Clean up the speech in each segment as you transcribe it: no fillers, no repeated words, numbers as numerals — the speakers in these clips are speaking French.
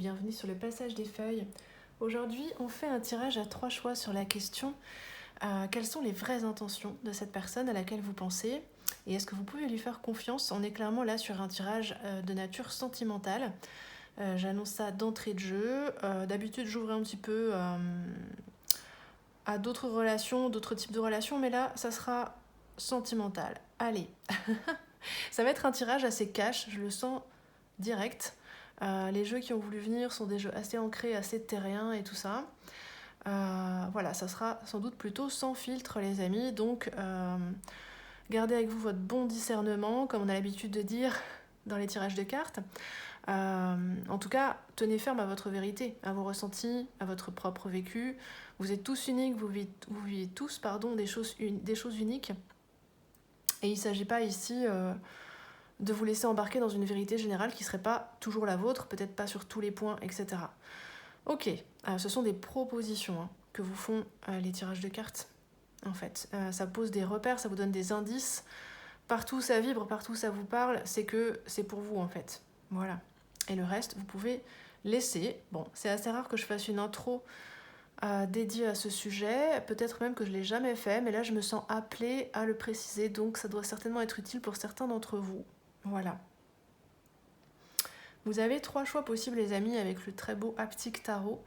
bienvenue sur le passage des feuilles. Aujourd'hui, on fait un tirage à 3 choix sur la question quelles sont les vraies intentions de cette personne à laquelle vous pensez et est-ce que vous pouvez lui faire confiance? On est clairement là sur un tirage de nature sentimentale. J'annonce ça d'entrée de jeu. D'habitude, j'ouvre un petit peu à d'autres relations, d'autres types de relations, mais là, ça sera sentimental. Allez, ça va être un tirage assez cash, je le sens direct. Les jeux qui ont voulu venir sont des jeux assez ancrés, assez terriens et tout ça. Voilà, ça sera sans doute plutôt sans filtre les amis, donc gardez avec vous votre bon discernement, comme on a l'habitude de dire dans les tirages de cartes. En tout cas, tenez ferme à votre vérité, à vos ressentis, à votre propre vécu. Vous êtes tous uniques, vous vivez tous des choses uniques. Et il ne s'agit pas ici de vous laisser embarquer dans une vérité générale qui ne serait pas toujours la vôtre, peut-être pas sur tous les points, etc. Ok, ce sont des propositions que vous font les tirages de cartes, en fait. Ça pose des repères, ça vous donne des indices. Partout ça vibre, partout ça vous parle, c'est que c'est pour vous, en fait. Voilà. Et le reste, vous pouvez laisser. Bon, c'est assez rare que je fasse une intro dédiée à ce sujet, peut-être même que je ne l'ai jamais fait, mais là je me sens appelée à le préciser, donc ça doit certainement être utile pour certains d'entre vous. Voilà. Vous avez 3 choix possibles les amis avec le très beau Haptic Tarot.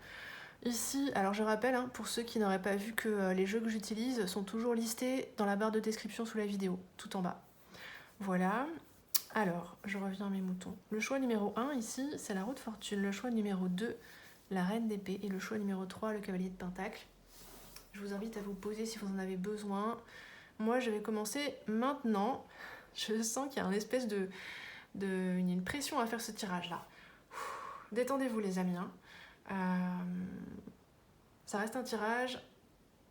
Ici, alors je rappelle, pour ceux qui n'auraient pas vu que les jeux que j'utilise sont toujours listés dans la barre de description sous la vidéo, tout en bas. Voilà. Alors, je reviens à mes moutons. Le choix numéro 1 ici, c'est la roue de fortune. Le choix numéro 2, la reine d'épée. Et le choix numéro 3, le cavalier de pentacle. Je vous invite à vous poser si vous en avez besoin. Moi, je vais commencer maintenant. Je sens qu'il y a une espèce une pression à faire ce tirage-là. Détendez-vous les amis. Ça reste un tirage.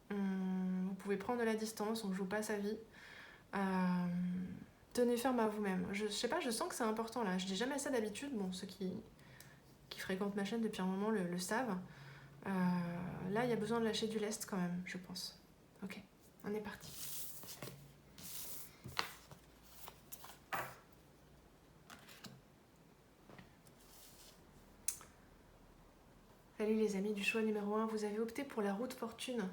Vous pouvez prendre de la distance, on ne joue pas sa vie. Tenez ferme à vous-même. Je sais pas, je sens que c'est important là. Je dis jamais ça d'habitude. Bon, ceux qui fréquentent ma chaîne depuis un moment le savent. Là, il y a besoin de lâcher du lest quand même, je pense. Ok, on est parti. Salut les amis du choix numéro 1, vous avez opté pour la roue de fortune.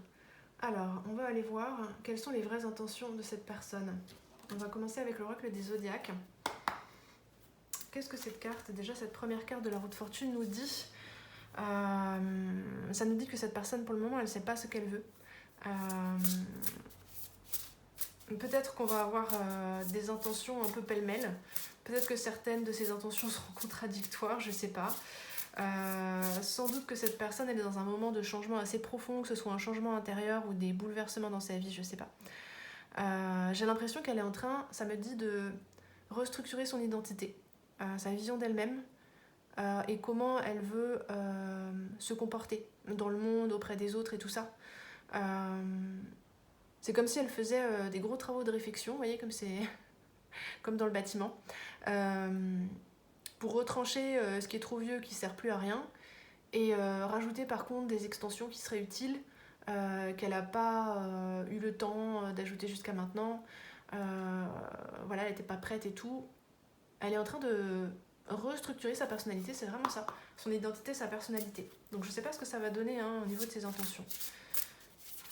Alors, on va aller voir quelles sont les vraies intentions de cette personne. On va commencer avec l'oracle des zodiaques. Qu'est-ce que cette carte? Déjà, cette première carte de la roue de fortune nous dit... ça nous dit que cette personne, pour le moment, elle ne sait pas ce qu'elle veut. Peut-être qu'on va avoir des intentions un peu pêle-mêle. Peut-être que certaines de ces intentions seront contradictoires, je ne sais pas. Sans doute que cette personne elle est dans un moment de changement assez profond, que ce soit un changement intérieur ou des bouleversements dans sa vie, je sais pas. J'ai l'impression qu'elle est en train, ça me dit, de restructurer son identité, sa vision d'elle-même et comment elle veut se comporter dans le monde, auprès des autres et tout ça. C'est comme si elle faisait des gros travaux de réflexion, vous voyez, comme c'est comme dans le bâtiment. Pour retrancher ce qui est trop vieux, qui ne sert plus à rien, et rajouter par contre des extensions qui seraient utiles, qu'elle n'a pas eu le temps d'ajouter jusqu'à maintenant. Voilà, elle n'était pas prête et tout. Elle est en train de restructurer sa personnalité, c'est vraiment ça. Son identité, sa personnalité. Donc je ne sais pas ce que ça va donner au niveau de ses intentions.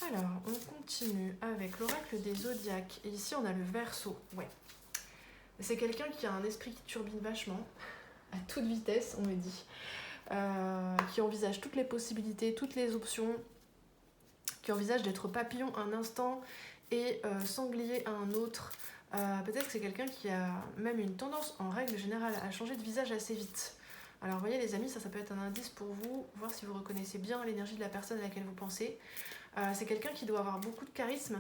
Alors, on continue avec l'oracle des zodiaques. Et ici, on a le Verseau. Ouais. C'est quelqu'un qui a un esprit qui turbine vachement, à toute vitesse, on me dit, qui envisage toutes les possibilités, toutes les options, qui envisage d'être papillon un instant et sanglier à un autre. Peut-être que c'est quelqu'un qui a même une tendance, en règle générale, à changer de visage assez vite. Alors, vous voyez, les amis, ça peut être un indice pour vous, voir si vous reconnaissez bien l'énergie de la personne à laquelle vous pensez. C'est quelqu'un qui doit avoir beaucoup de charisme,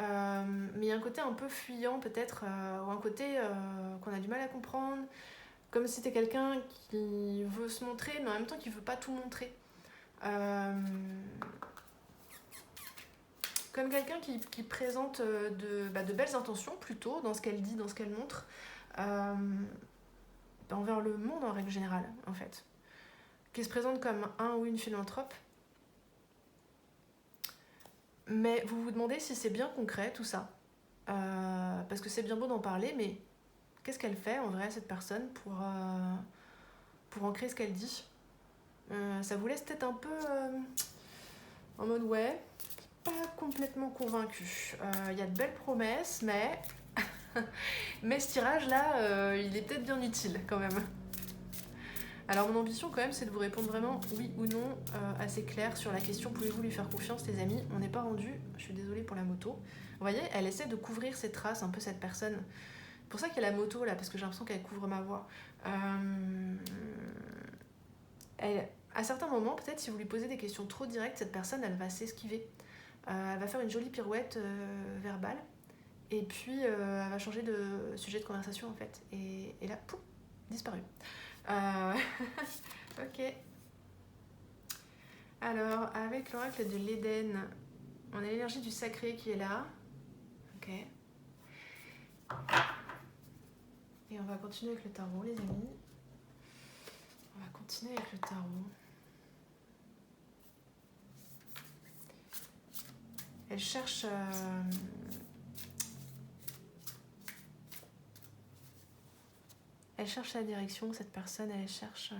mais il y a un côté un peu fuyant peut-être, ou un côté qu'on a du mal à comprendre, comme si c'était quelqu'un qui veut se montrer, mais en même temps qui ne veut pas tout montrer. Comme quelqu'un qui présente de belles intentions plutôt, dans ce qu'elle dit, dans ce qu'elle montre, envers le monde en règle générale, en fait. Qui se présente comme un ou une philanthrope. Mais vous vous demandez si c'est bien concret tout ça. Parce que c'est bien beau d'en parler, mais qu'est-ce qu'elle fait en vrai, cette personne, pour ancrer ce qu'elle dit? Ça vous laisse peut-être un peu en mode ouais, pas complètement convaincu. Il y a de belles promesses, mais mais ce tirage là, il est peut-être bien utile quand même. Alors mon ambition quand même c'est de vous répondre vraiment oui ou non assez clair sur la question pouvez-vous lui faire confiance les amis. On n'est pas rendu, je suis désolée pour la moto. Vous voyez, elle essaie de couvrir ses traces un peu cette personne. C'est pour ça qu'il y a la moto là, parce que j'ai l'impression qu'elle couvre ma voix. À certains moments, peut-être si vous lui posez des questions trop directes, cette personne elle va s'esquiver. Elle va faire une jolie pirouette verbale. Et puis elle va changer de sujet de conversation en fait. Et là, pouf, disparu. Ok. Alors, avec l'oracle de l'Éden, on a l'énergie du sacré qui est là. Ok. Et on va continuer avec le tarot, les amis. On va continuer avec le tarot. Elle cherche... Elle cherche la direction, cette personne, elle cherche...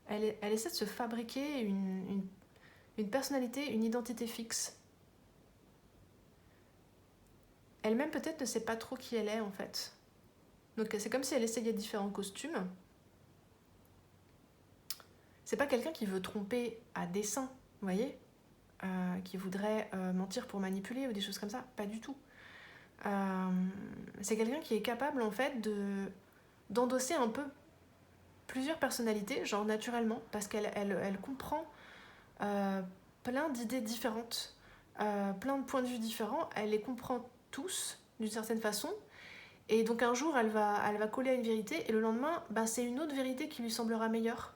Elle essaie de se fabriquer une personnalité, une identité fixe. Elle-même peut-être ne sait pas trop qui elle est en fait. Donc c'est comme si elle essayait différents costumes. C'est pas quelqu'un qui veut tromper à dessein, vous voyez, qui voudrait mentir pour manipuler ou des choses comme ça, pas du tout. C'est quelqu'un qui est capable en fait d'endosser un peu plusieurs personnalités, genre naturellement, parce qu'elle comprend plein d'idées différentes, plein de points de vue différents, elle les comprend tous d'une certaine façon, et donc un jour elle va coller à une vérité, et le lendemain, c'est une autre vérité qui lui semblera meilleure.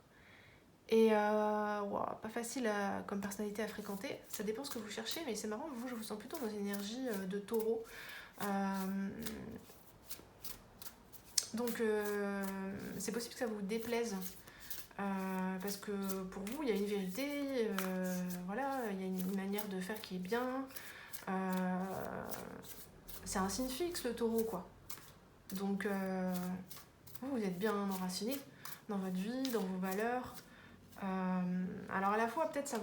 Et pas facile comme personnalité à fréquenter, ça dépend ce que vous cherchez, mais c'est marrant, vous je vous sens plutôt dans une énergie de taureau. Donc c'est possible que ça vous déplaise parce que pour vous il y a une vérité, voilà, il y a une manière de faire qui est bien, c'est un signe fixe le taureau quoi. Donc vous êtes bien enraciné dans votre vie, dans vos valeurs. Alors à la fois peut-être ça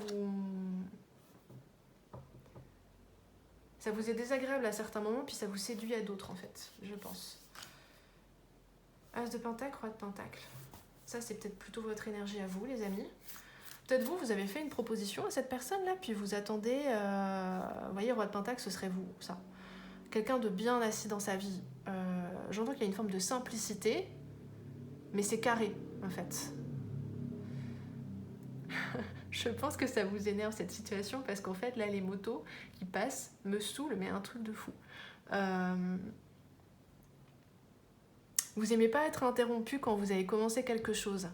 vous est désagréable à certains moments, puis ça vous séduit à d'autres en fait, je pense. As de Pentacle, Roi de Pentacle. Ça, c'est peut-être plutôt votre énergie à vous, les amis. Peut-être vous avez fait une proposition à cette personne-là, puis vous attendez... Vous voyez, Roi de Pentacle, ce serait vous, ça. Quelqu'un de bien assis dans sa vie. J'entends qu'il y a une forme de simplicité, mais c'est carré, en fait. Je pense que ça vous énerve, cette situation, parce qu'en fait, là, les motos qui passent me saoulent, mais un truc de fou. Vous aimez pas être interrompu quand vous avez commencé quelque chose.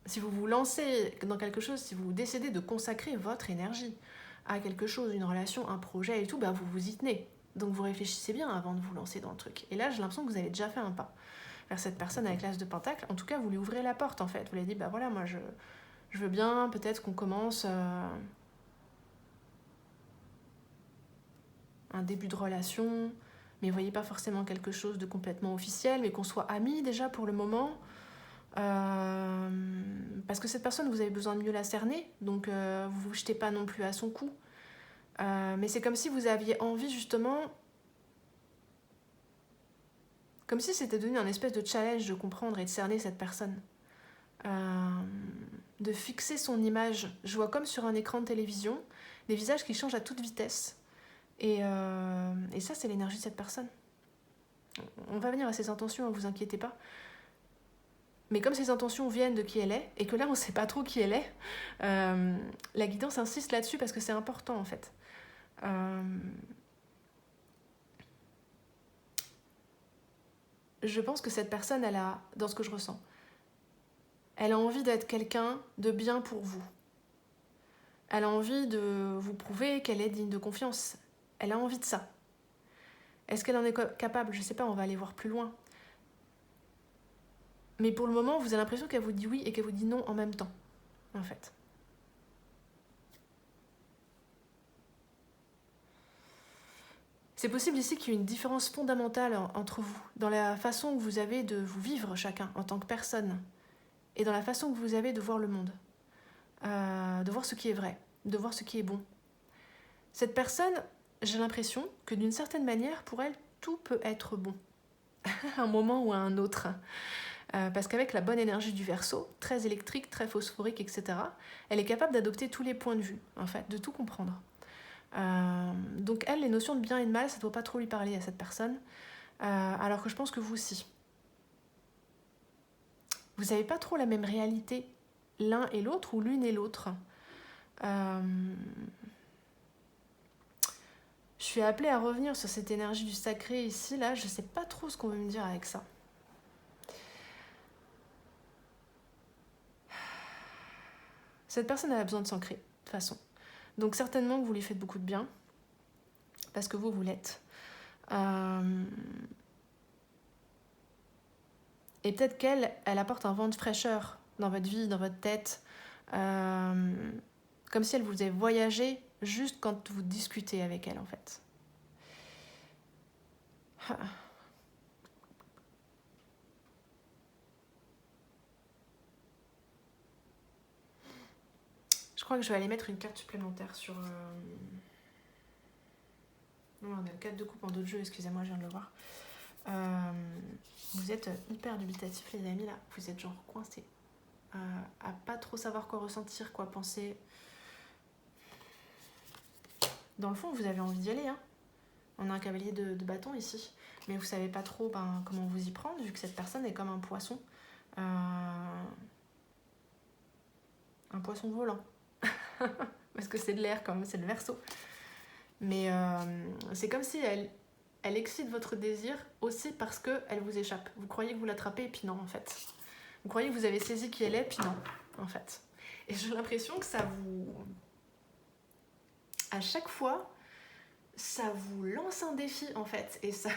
Si vous vous lancez dans quelque chose, si vous décidez de consacrer votre énergie à quelque chose, une relation, un projet et tout, vous vous y tenez. Donc vous réfléchissez bien avant de vous lancer dans le truc. Et là, j'ai l'impression que vous avez déjà fait un pas vers cette personne avec l'As de Pentacle. En tout cas, vous lui ouvrez la porte en fait. Vous lui dites, voilà, moi je veux bien, peut-être qu'on commence un début de relation, mais vous voyez pas forcément quelque chose de complètement officiel, mais qu'on soit amis déjà pour le moment. Parce que cette personne, vous avez besoin de mieux la cerner, donc vous vous jetez pas non plus à son cou. Mais c'est comme si vous aviez envie justement, comme si c'était devenu un espèce de challenge de comprendre et de cerner cette personne. De fixer son image. Je vois comme sur un écran de télévision, des visages qui changent à toute vitesse. Et ça, c'est l'énergie de cette personne. On va venir à ses intentions, ne vous inquiétez pas. Mais comme ses intentions viennent de qui elle est, et que là, on ne sait pas trop qui elle est, la guidance insiste là-dessus parce que c'est important, en fait. Je pense que cette personne, elle a, dans ce que je ressens, elle a envie d'être quelqu'un de bien pour vous. Elle a envie de vous prouver qu'elle est digne de confiance. Elle a envie de ça. Est-ce qu'elle en est capable? Je ne sais pas, on va aller voir plus loin. Mais pour le moment, vous avez l'impression qu'elle vous dit oui et qu'elle vous dit non en même temps, en fait. C'est possible ici qu'il y ait une différence fondamentale entre vous, dans la façon que vous avez de vous vivre chacun en tant que personne, et dans la façon que vous avez de voir le monde, de voir ce qui est vrai, de voir ce qui est bon. Cette personne, j'ai l'impression que d'une certaine manière, pour elle, tout peut être bon, à un moment ou à un autre. Parce qu'avec la bonne énergie du Verseau, très électrique, très phosphorique, etc., elle est capable d'adopter tous les points de vue, en fait, de tout comprendre. Donc elle, les notions de bien et de mal, ça ne doit pas trop lui parler à cette personne, alors que je pense que vous aussi. Vous n'avez pas trop la même réalité l'un et l'autre, ou l'une et l'autre. Je suis appelée à revenir sur cette énergie du sacré ici, là, je ne sais pas trop ce qu'on veut me dire avec ça. Cette personne elle a besoin de s'ancrer, de toute façon. Donc certainement que vous lui faites beaucoup de bien, parce que vous l'êtes. Et peut-être qu'elle apporte un vent de fraîcheur dans votre vie, dans votre tête, comme si elle vous faisait voyager juste quand vous discutez avec elle, en fait. Je crois que je vais aller mettre une carte supplémentaire sur... Non, on a le 4 de coupe en d'autres jeux, excusez-moi, je viens de le voir. Vous êtes hyper dubitatifs, les amis, là. Vous êtes genre coincés. À pas trop savoir quoi ressentir, quoi penser. Dans le fond, vous avez envie d'y aller, hein. On a un cavalier de bâton ici. Mais vous savez pas trop comment vous y prendre, vu que cette personne est comme un poisson. Un poisson volant. Parce que c'est de l'air, quand même, c'est le Verseau. Mais c'est comme si elle excite votre désir aussi parce qu'elle vous échappe. Vous croyez que vous l'attrapez, et puis non, en fait. Vous croyez que vous avez saisi qui elle est, puis non, en fait. Et j'ai l'impression que ça vous... À chaque fois, ça vous lance un défi, en fait. Et ça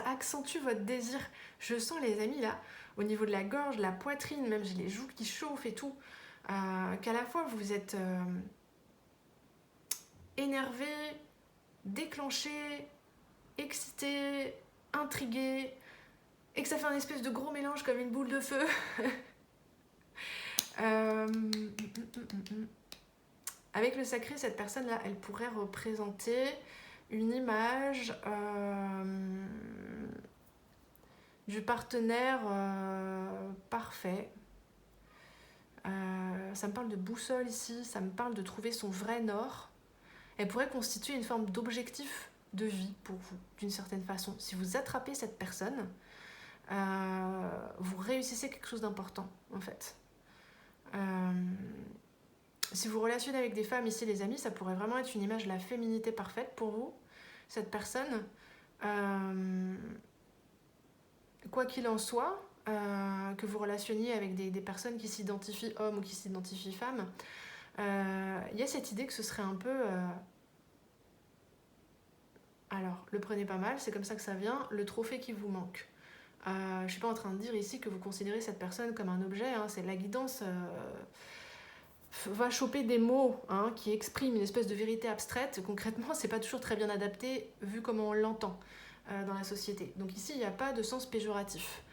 accentue votre désir. Je sens, les amis, là, au niveau de la gorge, de la poitrine, même j'ai les joues qui chauffent et tout, qu'à la fois vous êtes énervé, déclenché, excité, intrigué, et que ça fait un espèce de gros mélange comme une boule de feu. Avec le sacré, cette personne-là, elle pourrait représenter une image du partenaire parfait. Ça me parle de boussole ici, ça me parle de trouver son vrai nord. Elle pourrait constituer une forme d'objectif de vie pour vous, d'une certaine façon. Si vous attrapez cette personne, vous réussissez quelque chose d'important, en fait. Si vous relationnez avec des femmes ici, les amis, ça pourrait vraiment être une image de la féminité parfaite pour vous, cette personne. Quoi qu'il en soit, que vous relationniez avec des personnes qui s'identifient hommes ou qui s'identifient femmes, y a cette idée que ce serait un peu... Alors, le prenez pas mal, c'est comme ça que ça vient, le trophée qui vous manque. Je suis pas en train de dire ici que vous considérez cette personne comme un objet, hein, c'est la guidance... va choper des mots qui expriment une espèce de vérité abstraite. Concrètement, c'est pas toujours très bien adapté vu comment on l'entend dans la société. Donc ici, il n'y a pas de sens péjoratif.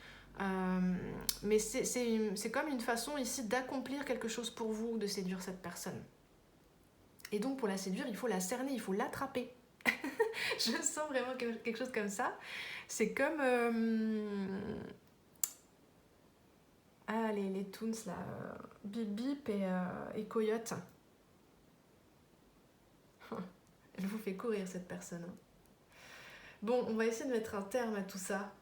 Mais c'est comme une façon ici d'accomplir quelque chose pour vous, de séduire cette personne. Et donc pour la séduire, il faut la cerner, il faut l'attraper. Je sens vraiment quelque chose comme ça. C'est comme... les Toons là, Bip Bip et Coyote. Elle vous fait courir cette personne. Bon, on va essayer de mettre un terme à tout ça.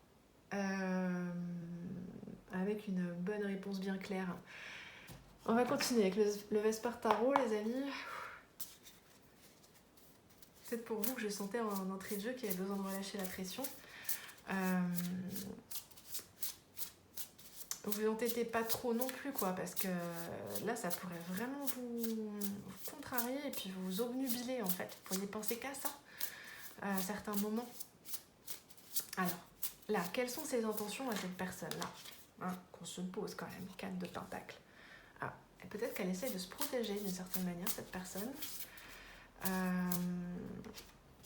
Avec une bonne réponse bien claire. On va continuer avec le Vesper Tarot, les amis. C'est pour vous que je sentais en entrée de jeu qu'il y avait besoin de relâcher la pression. Vous entêtez pas trop non plus, quoi, parce que là, ça pourrait vraiment vous contrarier et puis vous obnubiler, en fait. Vous pourriez penser qu'à ça à certains moments. Alors, là, quelles sont ses intentions à cette personne-là, qu'on se pose quand même, 4 de pentacles. Peut-être qu'elle essaie de se protéger d'une certaine manière, cette personne.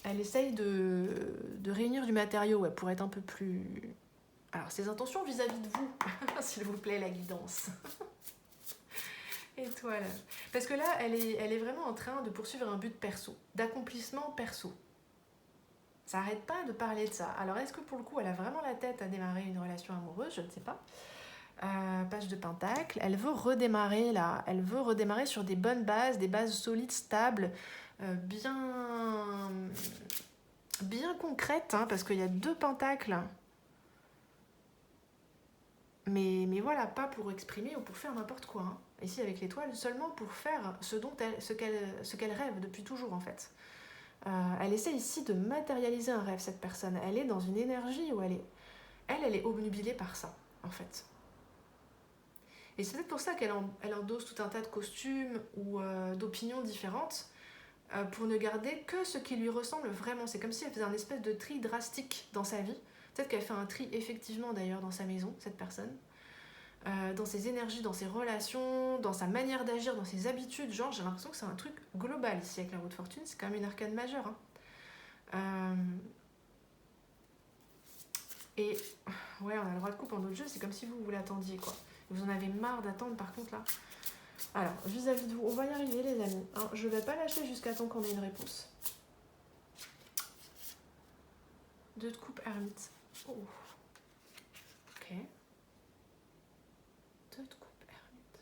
Elle essaye de réunir du matériau pour être un peu plus... Alors, ses intentions vis-à-vis de vous, s'il vous plaît, la guidance. Étoile. Parce que là, elle est vraiment en train de poursuivre un but perso, d'accomplissement perso. Ça n'arrête pas de parler de ça. Alors, est-ce que pour le coup, elle a vraiment la tête à démarrer une relation amoureuse? Je ne sais pas. Page de Pentacle. Elle veut redémarrer là. Elle veut redémarrer sur des bonnes bases, des bases solides, stables, bien concrètes, hein, parce qu'il y a 2 pentacles. Mais voilà, pas pour exprimer ou pour faire n'importe quoi. Hein. Ici, avec l'étoile, seulement pour faire ce qu'elle rêve depuis toujours, en fait. Elle essaie ici de matérialiser un rêve, cette personne. Elle est dans une énergie où elle est obnubilée par ça, en fait. Et c'est peut-être pour ça qu'elle endosse tout un tas de costumes ou d'opinions différentes pour ne garder que ce qui lui ressemble vraiment. C'est comme si elle faisait un espèce de tri drastique dans sa vie. Peut-être qu'elle fait un tri effectivement d'ailleurs dans sa maison, cette personne. Dans ses énergies, dans ses relations, dans sa manière d'agir, dans ses habitudes. Genre, j'ai l'impression que c'est un truc global ici avec la roue de fortune. C'est quand même une arcane majeure. Hein. Et ouais, on a le droit de coupe en d'autres jeux. C'est comme si vous l'attendiez, quoi. Vous en avez marre d'attendre, par contre, là. Alors, vis-à-vis de vous, on va y arriver, les amis. Hein, je vais pas lâcher jusqu'à temps qu'on ait une réponse. 2 de coupe, ermite. Oh. Ok. 2 de coupe, ermite.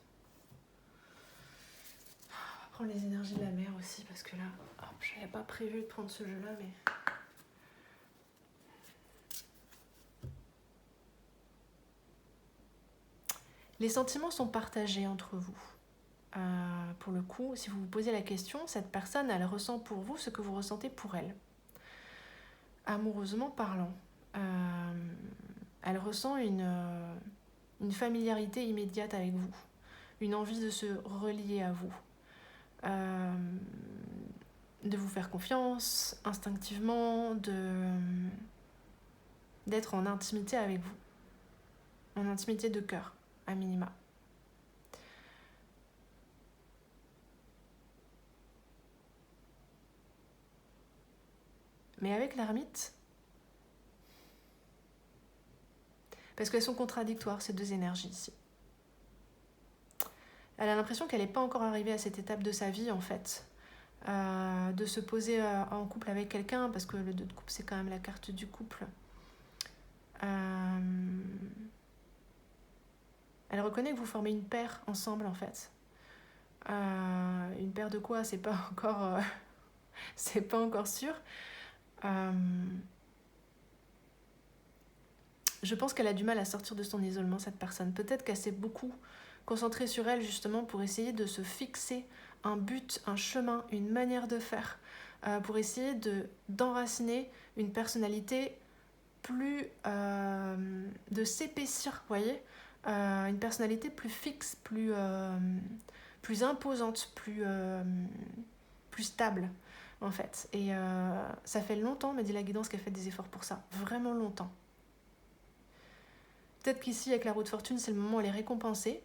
On va prendre les énergies de la mer aussi, parce que là, j'avais pas prévu de prendre ce jeu-là, mais... Les sentiments sont partagés entre vous. Pour le coup, si vous vous posez la question, cette personne, elle ressent pour vous ce que vous ressentez pour elle. Amoureusement parlant. Elle ressent une familiarité immédiate avec vous. Une envie de se relier à vous. De vous faire confiance, instinctivement, d'être en intimité avec vous. En intimité de cœur, à minima. Mais avec l'ermite, parce qu'elles sont contradictoires, ces 2 énergies ici. Elle a l'impression qu'elle n'est pas encore arrivée à cette étape de sa vie, en fait. De se poser en couple avec quelqu'un, parce que le 2 de coupe, c'est quand même la carte du couple. Elle reconnaît que vous formez une paire ensemble, en fait. Une paire de quoi? C'est pas encore, c'est pas encore sûr. Je pense qu'elle a du mal à sortir de son isolement, cette personne. Peut-être qu'elle s'est beaucoup concentrée sur elle, justement, pour essayer de se fixer un but, un chemin, une manière de faire, pour essayer d'enraciner une personnalité plus... de s'épaissir, vous voyez, une personnalité plus fixe, plus imposante, plus stable, en fait. Et ça fait longtemps, me dit la guidance, qu'elle fait des efforts pour ça. Vraiment longtemps. Peut-être qu'ici, avec la roue de fortune, c'est le moment où elle est récompensée.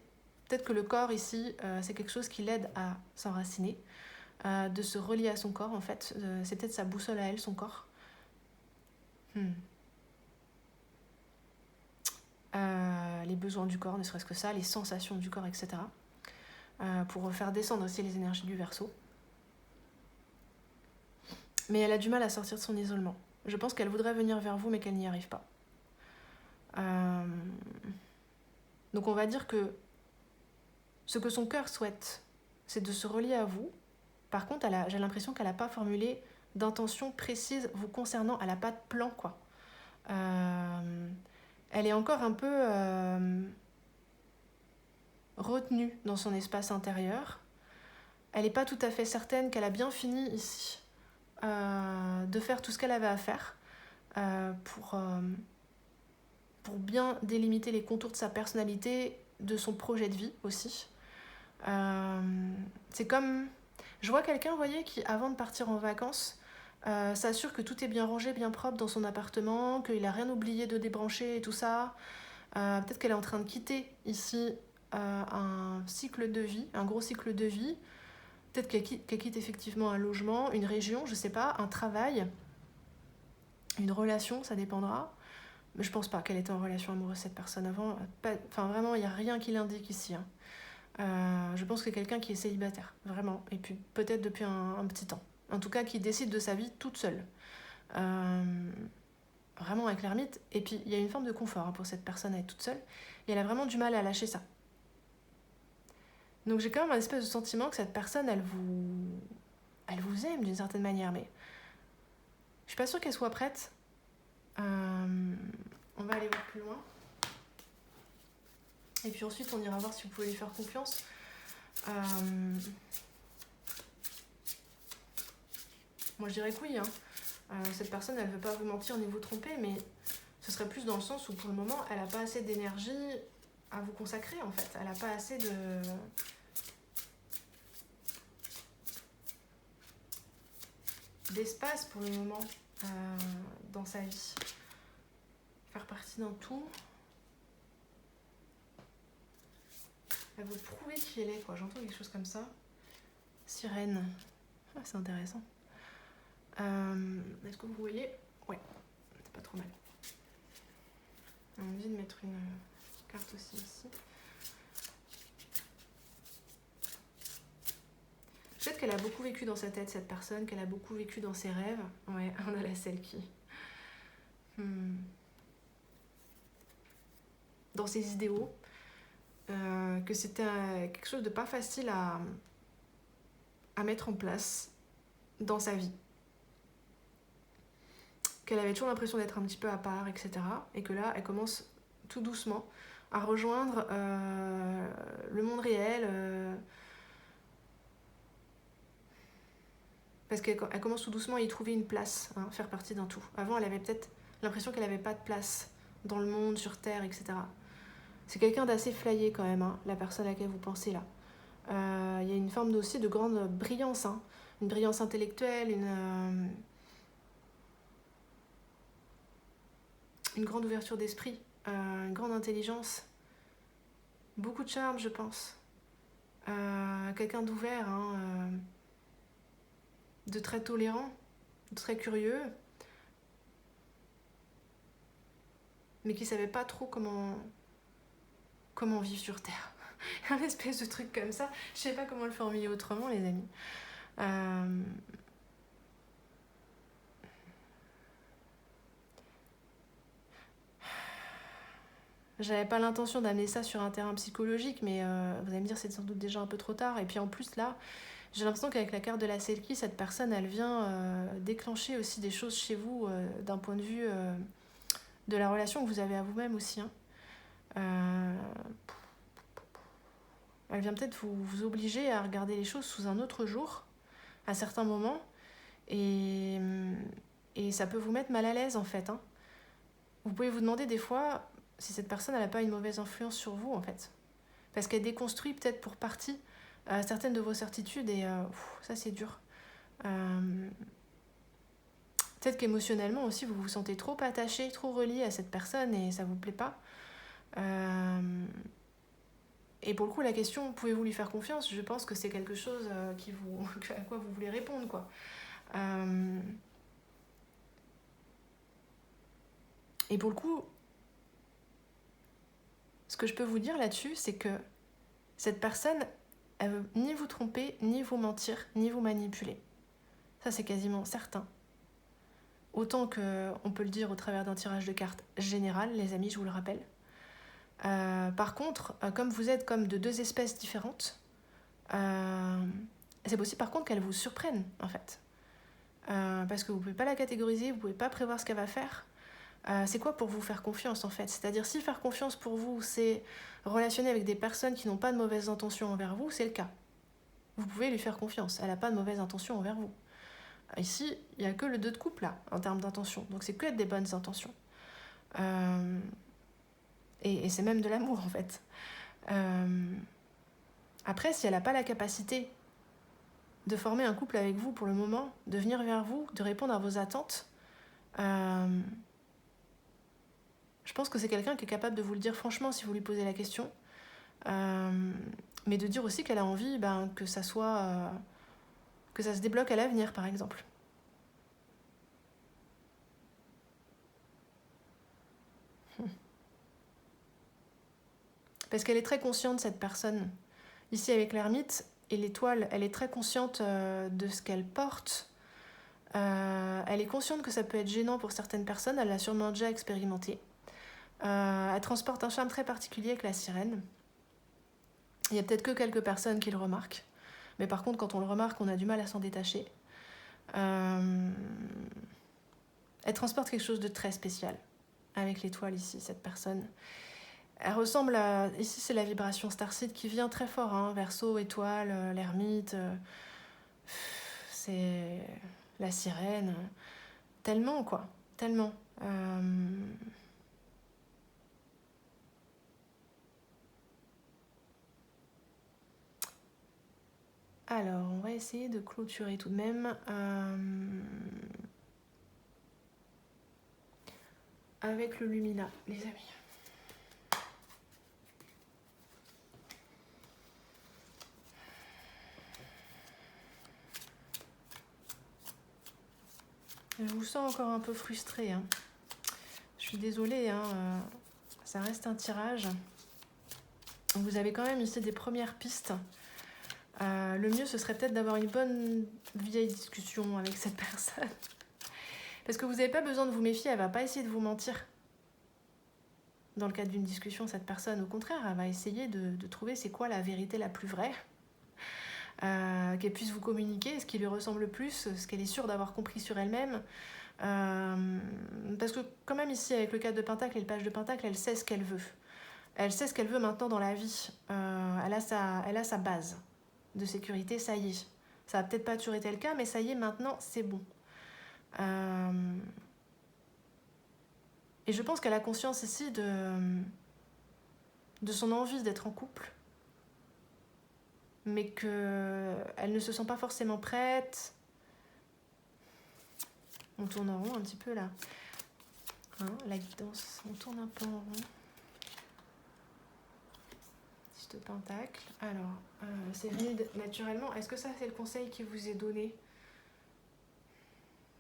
Peut-être que le corps, ici, c'est quelque chose qui l'aide à s'enraciner, de se relier à son corps, en fait. C'est peut-être sa boussole à elle, son corps. Les besoins du corps, ne serait-ce que ça, les sensations du corps, etc. Pour faire descendre aussi les énergies du Verseau. Mais elle a du mal à sortir de son isolement. Je pense qu'elle voudrait venir vers vous, mais qu'elle n'y arrive pas. Donc on va dire que ce que son cœur souhaite, c'est de se relier à vous. Par contre, j'ai l'impression qu'elle n'a pas formulé d'intention précise vous concernant. Elle n'a pas de plan, quoi. Elle est encore un peu retenue dans son espace intérieur. Elle n'est pas tout à fait certaine qu'elle a bien fini ici de faire tout ce qu'elle avait à faire pour bien délimiter les contours de sa personnalité, de son projet de vie aussi. C'est comme... Je vois quelqu'un, vous voyez, qui, avant de partir en vacances, s'assure que tout est bien rangé, bien propre dans son appartement, qu'il n'a rien oublié de débrancher et tout ça. Peut-être qu'elle est en train de quitter ici un cycle de vie, un gros cycle de vie, Peut-être qu'elle quitte effectivement un logement, une région, je sais pas, un travail, une relation, ça dépendra. Mais je pense pas qu'elle était en relation amoureuse cette personne avant. Enfin vraiment, il n'y a rien qui l'indique ici. Hein. Je pense que c'est quelqu'un qui est célibataire, vraiment. Et puis peut-être depuis un petit temps. En tout cas, qui décide de sa vie toute seule. Vraiment avec l'ermite. Et puis il y a une forme de confort hein, pour cette personne à être toute seule. Et elle a vraiment du mal à lâcher ça. Donc j'ai quand même un espèce de sentiment que cette personne, elle vous aime d'une certaine manière. Mais je suis pas sûre qu'elle soit prête. On va aller voir plus loin. Et puis ensuite, on ira voir si vous pouvez lui faire confiance. Moi, je dirais que oui. Hein. Cette personne, elle veut pas vous mentir ni vous tromper, mais ce serait plus dans le sens où, pour le moment, elle a pas assez d'énergie à vous consacrer, en fait. Elle a pas assez d'espace, pour le moment, dans sa vie. Faire partie d'un tout. Elle veut prouver qui elle est, quoi. J'entends quelque chose comme ça. Sirène. Ah, c'est intéressant. Est-ce que vous voyez? Ouais, c'est pas trop mal. On a envie de mettre une carte aussi ici. Peut-être qu'elle a beaucoup vécu dans sa tête, cette personne, qu'elle a beaucoup vécu dans ses rêves. Ouais, on a la Selkie. Dans ses idéaux. Que c'était quelque chose de pas facile à mettre en place dans sa vie. Qu'elle avait toujours l'impression d'être un petit peu à part, etc. Et que là, elle commence tout doucement à rejoindre le monde réel. Parce qu'elle commence tout doucement à y trouver une place, hein, faire partie d'un tout. Avant, elle avait peut-être l'impression qu'elle n'avait pas de place dans le monde, sur Terre, etc. C'est quelqu'un d'assez flyé quand même, hein, la personne à laquelle vous pensez là. Y a une forme aussi de grande brillance, hein, une brillance intellectuelle, une grande ouverture d'esprit, une grande intelligence, beaucoup de charme, je pense. Quelqu'un d'ouvert, hein, de très tolérant, de très curieux, mais qui savait pas trop comment vivre sur Terre. Un espèce de truc comme ça. Je sais pas comment le formuler autrement, les amis. J'avais pas l'intention d'amener ça sur un terrain psychologique, mais vous allez me dire c'est sans doute déjà un peu trop tard. Et puis en plus là, j'ai l'impression qu'avec la carte de la Selkie, cette personne, elle vient déclencher aussi des choses chez vous d'un point de vue de la relation que vous avez à vous-même aussi. Hein. Elle vient peut-être vous obliger à regarder les choses sous un autre jour, à certains moments, et ça peut vous mettre mal à l'aise en fait. Hein. Vous pouvez vous demander des fois si cette personne n'a pas une mauvaise influence sur vous en fait. Parce qu'elle déconstruit peut-être pour partie certaines de vos certitudes et ça c'est dur. Peut-être qu'émotionnellement aussi vous vous sentez trop attaché, trop relié à cette personne et ça vous plaît pas. Et pour le coup la question, pouvez-vous lui faire confiance? Je pense que c'est quelque chose à quoi vous voulez répondre quoi. Et pour le coup, ce que je peux vous dire là-dessus, c'est que cette personne, elle veut ni vous tromper, ni vous mentir, ni vous manipuler. Ça, c'est quasiment certain. Autant qu'on peut le dire au travers d'un tirage de cartes général, les amis, je vous le rappelle. Par contre, comme vous êtes comme de deux espèces différentes, c'est possible par contre qu'elle vous surprenne, en fait. Parce que vous ne pouvez pas la catégoriser, vous ne pouvez pas prévoir ce qu'elle va faire. C'est quoi pour vous faire confiance en fait? C'est-à-dire si faire confiance pour vous c'est relationner avec des personnes qui n'ont pas de mauvaises intentions envers vous, c'est le cas. Vous pouvez lui faire confiance, elle n'a pas de mauvaises intentions envers vous. Ici, il n'y a que le 2 de couple là, en termes d'intention, donc c'est que des bonnes intentions. Et c'est même de l'amour en fait. Après, si elle n'a pas la capacité de former un couple avec vous pour le moment, de venir vers vous, de répondre à vos attentes, je pense que c'est quelqu'un qui est capable de vous le dire franchement si vous lui posez la question. Mais de dire aussi qu'elle a envie que ça soit que ça se débloque à l'avenir, par exemple. Parce qu'elle est très consciente, cette personne. Ici, avec l'ermite et l'étoile, elle est très consciente de ce qu'elle porte. Elle est consciente que ça peut être gênant pour certaines personnes, elle l'a sûrement déjà expérimenté. Elle transporte un charme très particulier avec la sirène. Il y a peut-être que quelques personnes qui le remarquent. Mais par contre, quand on le remarque, on a du mal à s'en détacher. Elle transporte quelque chose de très spécial avec l'étoile ici, cette personne. Elle ressemble à... Ici, c'est la vibration Starseed qui vient très fort, hein. Verseau, étoile, l'ermite, c'est la sirène. Tellement, quoi. Tellement. Alors, on va essayer de clôturer tout de même. Avec le Lumina, les amis. Je vous sens encore un peu frustrée, hein. Je suis désolée, hein, ça reste un tirage. Vous avez quand même ici des premières pistes. Le mieux, ce serait peut-être d'avoir une bonne vieille discussion avec cette personne. Parce que vous n'avez pas besoin de vous méfier, elle va pas essayer de vous mentir. Dans le cadre d'une discussion, cette personne, au contraire, elle va essayer de trouver c'est quoi la vérité la plus vraie. Qu'elle puisse vous communiquer ce qui lui ressemble le plus, ce qu'elle est sûre d'avoir compris sur elle-même. Parce que quand même ici, avec le 4 de Pentacle et le page de Pentacle, elle sait ce qu'elle veut. Elle sait ce qu'elle veut maintenant dans la vie. Elle a sa base de sécurité, ça y est. Ça n'a peut-être pas toujours été le cas, mais ça y est, maintenant, c'est bon. Et je pense qu'elle a conscience ici de son envie d'être en couple, mais qu'elle ne se sent pas forcément prête. On tourne en rond un petit peu là. Hein, la guidance, on tourne un peu en rond. 10 de Pentacle. Alors, c'est vide naturellement. Est-ce que ça, c'est le conseil qui vous est donné,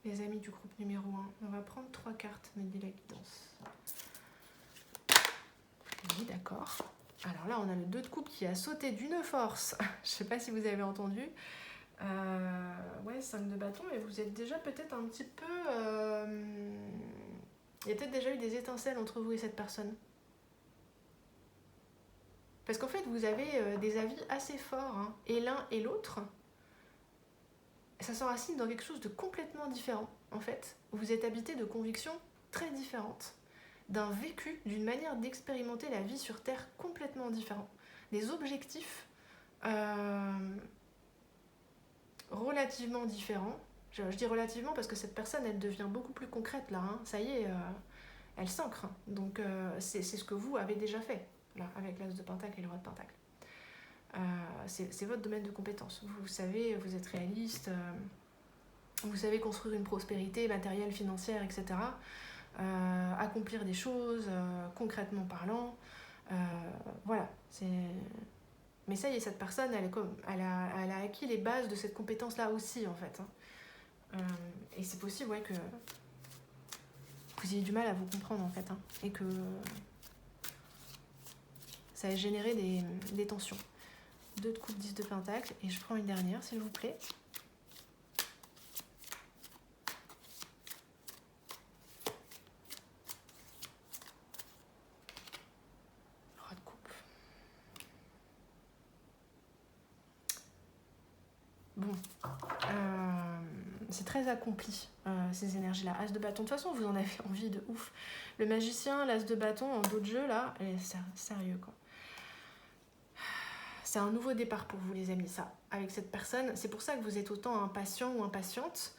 les amis du groupe numéro 1? On va prendre 3 cartes, me dit la guidance. Oui, d'accord. Alors là, on a le 2 de coupe qui a sauté d'une force. Je sais pas si vous avez entendu. Ouais, 5 de bâton, et vous êtes déjà peut-être un petit peu... Il y a peut-être déjà eu des étincelles entre vous et cette personne. Parce qu'en fait, vous avez des avis assez forts, hein, et l'un et l'autre. Ça s'enracine dans quelque chose de complètement différent, en fait. Vous êtes habité de convictions très différentes, d'un vécu, d'une manière d'expérimenter la vie sur Terre complètement différent. Des objectifs relativement différents. Je dis relativement parce que cette personne, elle devient beaucoup plus concrète là, hein. Ça y est, elle s'ancre. Donc c'est ce que vous avez déjà fait, là, avec l'as de Pentacle et le roi de Pentacle. C'est votre domaine de compétence. Vous savez, vous êtes réaliste, vous savez construire une prospérité matérielle, financière, etc. Accomplir des choses, concrètement parlant. Voilà, c'est... Mais ça y est, cette personne, elle a acquis les bases de cette compétence-là aussi, en fait. Et c'est possible, ouais, que vous ayez du mal à vous comprendre, en fait, hein, et que ça a généré des tensions. 2 de coupe, 10 de pentacle, et je prends une dernière, s'il vous plaît. Roi de coupe. Bon. C'est très accompli, ces énergies-là. As de bâton, de toute façon, vous en avez envie de ouf. Le magicien, l'as de bâton en dos de jeu, là, sérieux, quoi. C'est un nouveau départ pour vous, les amis, ça, avec cette personne. C'est pour ça que vous êtes autant impatient ou impatiente.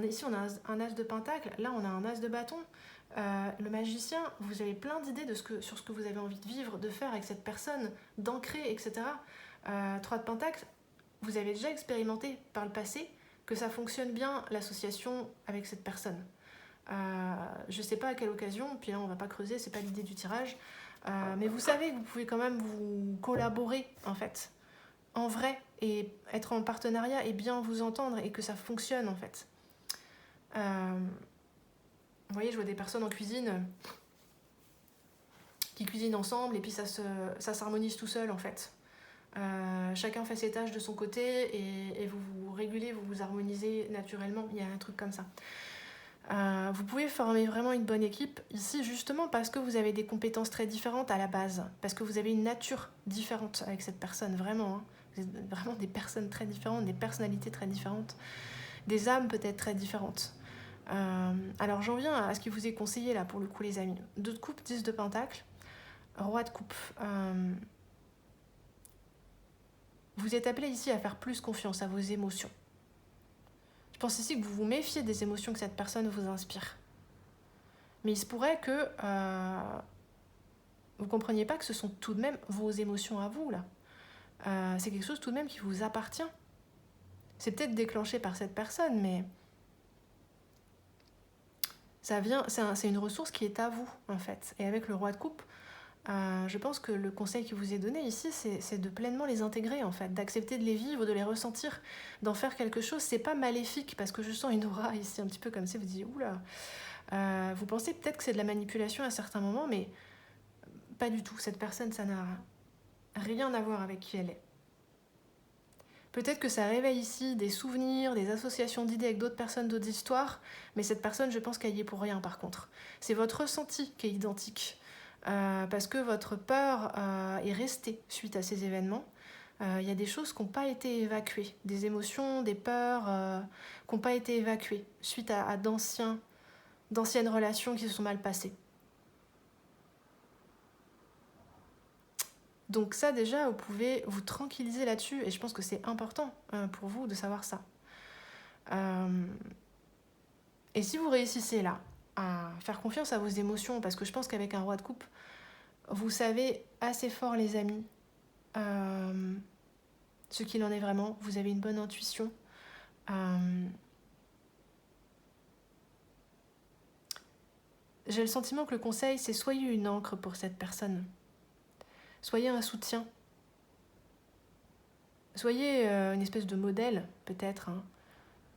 Ici, on a un as de pentacle, là, on a un as de bâton. Le magicien, vous avez plein d'idées sur ce que vous avez envie de vivre, de faire avec cette personne, d'ancrer, etc. 3 de pentacle, vous avez déjà expérimenté par le passé que ça fonctionne bien, l'association avec cette personne. Je sais pas à quelle occasion, puis là on va pas creuser, c'est pas l'idée du tirage, mais vous savez que vous pouvez quand même vous collaborer en fait en vrai et être en partenariat et bien vous entendre et que ça fonctionne en fait. Vous voyez, je vois des personnes en cuisine qui cuisinent ensemble et puis ça s'harmonise tout seul en fait. Chacun fait ses tâches de son côté et vous vous régulez, vous vous harmonisez naturellement. Il y a un truc comme ça. Vous pouvez former vraiment une bonne équipe ici justement parce que vous avez des compétences très différentes à la base, parce que vous avez une nature différente avec cette personne, vraiment. Hein. Vous êtes vraiment des personnes très différentes, des personnalités très différentes, des âmes peut-être très différentes. Alors j'en viens à ce qui vous est conseillé là pour le coup les amis. 2 de coupe, 10 de pentacle, roi de coupe. Vous êtes appelé ici à faire plus confiance à vos émotions. Je pense ici que vous vous méfiez des émotions que cette personne vous inspire. Mais il se pourrait que vous ne compreniez pas que ce sont tout de même vos émotions à vous, là. C'est quelque chose tout de même qui vous appartient. C'est peut-être déclenché par cette personne, mais ça vient, c'est une ressource qui est à vous, en fait. Et avec le roi de coupe, je pense que le conseil qui vous est donné ici, c'est de pleinement les intégrer, en fait, d'accepter de les vivre, de les ressentir, d'en faire quelque chose. C'est pas maléfique, parce que je sens une aura ici, un petit peu comme ça, vous dites, oula, vous pensez peut-être que c'est de la manipulation à certains moments, mais pas du tout. Cette personne, ça n'a rien à voir avec qui elle est. Peut-être que ça réveille ici des souvenirs, des associations d'idées avec d'autres personnes, d'autres histoires, mais cette personne, je pense qu'elle y est pour rien par contre. C'est votre ressenti qui est identique, parce que votre peur est restée suite à ces événements. Il y a des choses qui n'ont pas été évacuées, des émotions, des peurs qui n'ont pas été évacuées suite à d'anciennes relations qui se sont mal passées. Donc ça déjà, vous pouvez vous tranquilliser là-dessus et je pense que c'est important pour vous de savoir ça. Et si vous réussissez là à faire confiance à vos émotions, parce que je pense qu'avec un roi de coupe, vous savez assez fort les amis ce qu'il en est vraiment, vous avez une bonne intuition. J'ai le sentiment que le conseil, c'est soyez une ancre pour cette personne. Soyez un soutien. Soyez une espèce de modèle, peut-être,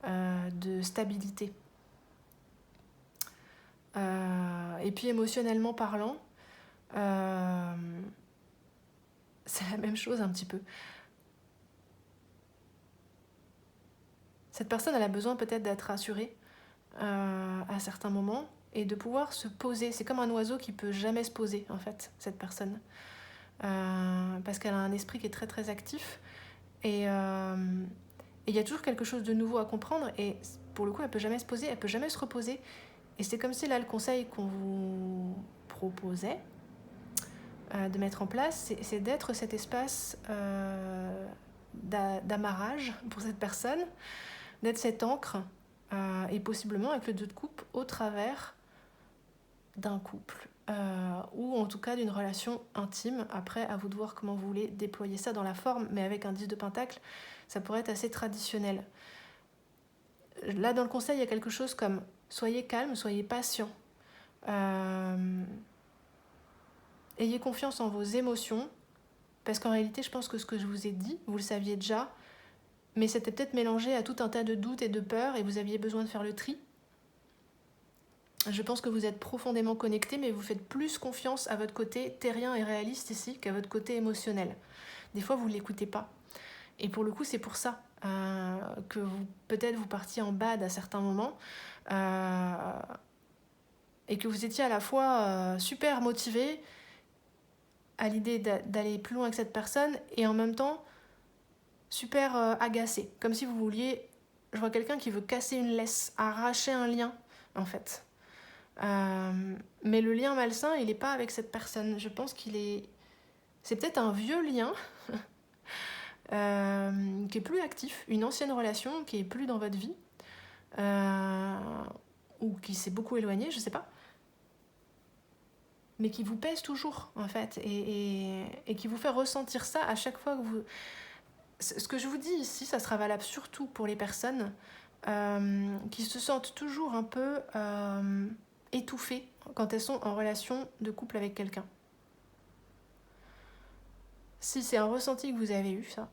de stabilité. Et puis émotionnellement parlant, c'est la même chose un petit peu. Cette personne, elle a besoin peut-être d'être rassurée à certains moments et de pouvoir se poser. C'est comme un oiseau qui peut jamais se poser, en fait, cette personne. Parce qu'elle a un esprit qui est très très actif et il y a toujours quelque chose de nouveau à comprendre et pour le coup, elle peut jamais se poser, elle peut jamais se reposer. Et c'est comme si là, le conseil qu'on vous proposait de mettre en place, c'est d'être cet espace d'amarrage pour cette personne, d'être cette encre, et possiblement avec le 2 de coupe au travers d'un couple, ou en tout cas d'une relation intime. Après, à vous de voir comment vous voulez déployer ça dans la forme, mais avec un 10 de pentacle, ça pourrait être assez traditionnel. Là, dans le conseil, il y a quelque chose comme soyez calme, soyez patient. Ayez confiance en vos émotions, parce qu'en réalité, je pense que ce que je vous ai dit, vous le saviez déjà, mais c'était peut-être mélangé à tout un tas de doutes et de peurs, et vous aviez besoin de faire le tri. Je pense que vous êtes profondément connectés, mais vous faites plus confiance à votre côté terrien et réaliste ici qu'à votre côté émotionnel. Des fois, vous ne l'écoutez pas. Et pour le coup, c'est pour ça que peut-être vous partiez en bad à certains moments, et que vous étiez à la fois super motivé à l'idée d'aller plus loin avec cette personne, et en même temps super agacé. Comme si vous vouliez... Je vois quelqu'un qui veut casser une laisse, arracher un lien, en fait. Mais le lien malsain, il n'est pas avec cette personne. Je pense qu'il est... C'est peut-être un vieux lien qui est plus actif, une ancienne relation qui est plus dans votre vie, ou qui s'est beaucoup éloigné, je sais pas, mais qui vous pèse toujours en fait, et qui vous fait ressentir ça à chaque fois que vous... Ce que je vous dis ici, ça sera valable surtout pour les personnes qui se sentent toujours un peu étouffées quand elles sont en relation de couple avec quelqu'un. Si c'est un ressenti que vous avez eu, ça,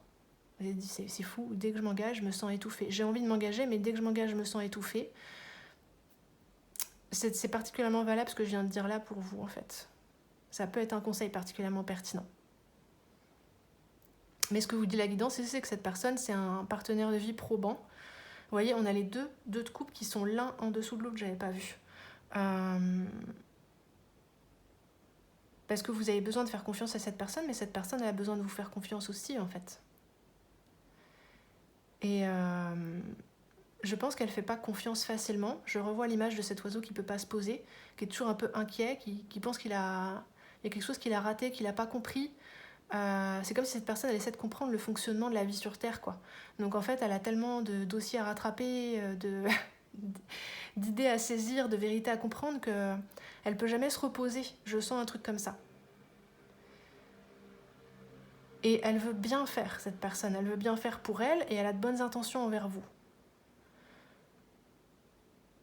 Vous avez dit, c'est fou, dès que je m'engage, je me sens étouffée. J'ai envie de m'engager, mais dès que je m'engage, je me sens étouffée. C'est particulièrement valable ce que je viens de dire là pour vous, en fait. Ça peut être un conseil particulièrement pertinent. Mais ce que vous dit la guidance, c'est que cette personne, c'est un partenaire de vie probant. Vous voyez, on a les deux de couple qui sont l'un en dessous de l'autre, je n'avais pas vu. Parce que vous avez besoin de faire confiance à cette personne, mais cette personne elle a besoin de vous faire confiance aussi, en fait. Et je pense qu'elle ne fait pas confiance facilement. Je revois l'image de cet oiseau qui ne peut pas se poser, qui est toujours un peu inquiet, qui pense qu'il a... Il y a quelque chose qu'il a raté, qu'il n'a pas compris. C'est comme si cette personne elle essaie de comprendre le fonctionnement de la vie sur Terre, quoi. Donc en fait, elle a tellement de dossiers à rattraper, d'idées à saisir, de vérités à comprendre qu'elle ne peut jamais se reposer. Je sens un truc comme ça. Et elle veut bien faire, cette personne. Elle veut bien faire pour elle et elle a de bonnes intentions envers vous.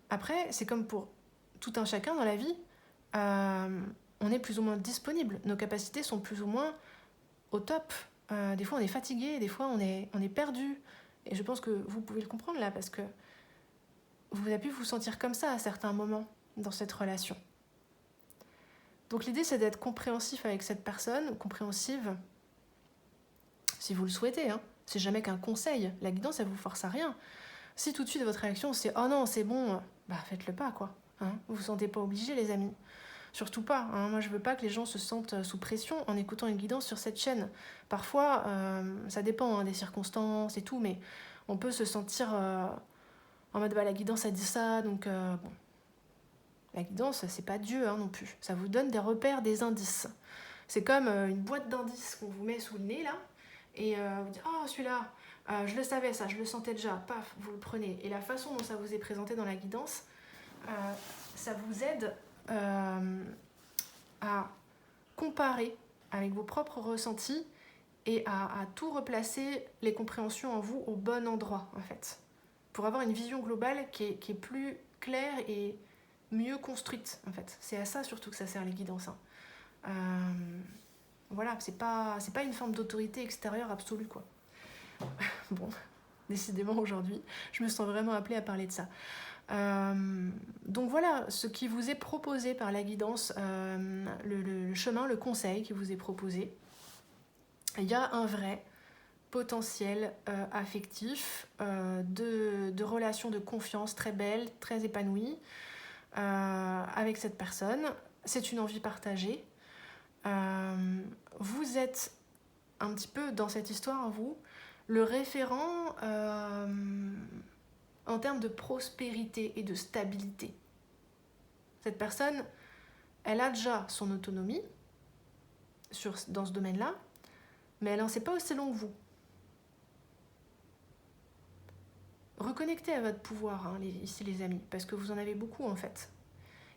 Après, c'est comme pour tout un chacun dans la vie. On est plus ou moins disponible. Nos capacités sont plus ou moins au top. Des fois, on est fatigué, des fois, on est perdu. Et je pense que vous pouvez le comprendre là, parce que vous avez pu vous sentir comme ça à certains moments dans cette relation. Donc l'idée, c'est d'être compréhensif avec cette personne, compréhensive, si vous le souhaitez. C'est jamais qu'un conseil. La guidance, elle vous force à rien. Si tout de suite votre réaction c'est « Oh non, c'est bon », bah faites-le pas, quoi. Vous vous sentez pas obligé, les amis. Surtout pas. Moi, je veux pas que les gens se sentent sous pression en écoutant une guidance sur cette chaîne. Parfois, ça dépend des circonstances et tout, mais on peut se sentir en mode la guidance a dit ça, donc bon. La guidance, c'est pas Dieu non plus. Ça vous donne des repères, des indices. C'est comme une boîte d'indices qu'on vous met sous le nez là, et vous dites oh celui-là, je le savais ça, je le sentais déjà. Paf, vous le prenez. Et la façon dont ça vous est présenté dans la guidance, ça vous aide à comparer avec vos propres ressentis et à tout replacer les compréhensions en vous au bon endroit, en fait. Pour avoir une vision globale qui est plus claire et mieux construite, en fait. C'est à ça surtout que ça sert les guidances. Voilà, c'est pas une forme d'autorité extérieure absolue, quoi. Bon, décidément aujourd'hui, je me sens vraiment appelée à parler de ça. Donc voilà, ce qui vous est proposé par la guidance, le chemin, le conseil qui vous est proposé, il y a un vrai potentiel affectif, de relations de confiance très belles, très épanouies avec cette personne. C'est une envie partagée. Vous êtes un petit peu dans cette histoire, vous, le référent en termes de prospérité et de stabilité. Cette personne, elle a déjà son autonomie dans ce domaine-là, mais elle n'en sait pas aussi long que vous. Reconnectez à votre pouvoir, ici les amis, parce que vous en avez beaucoup en fait.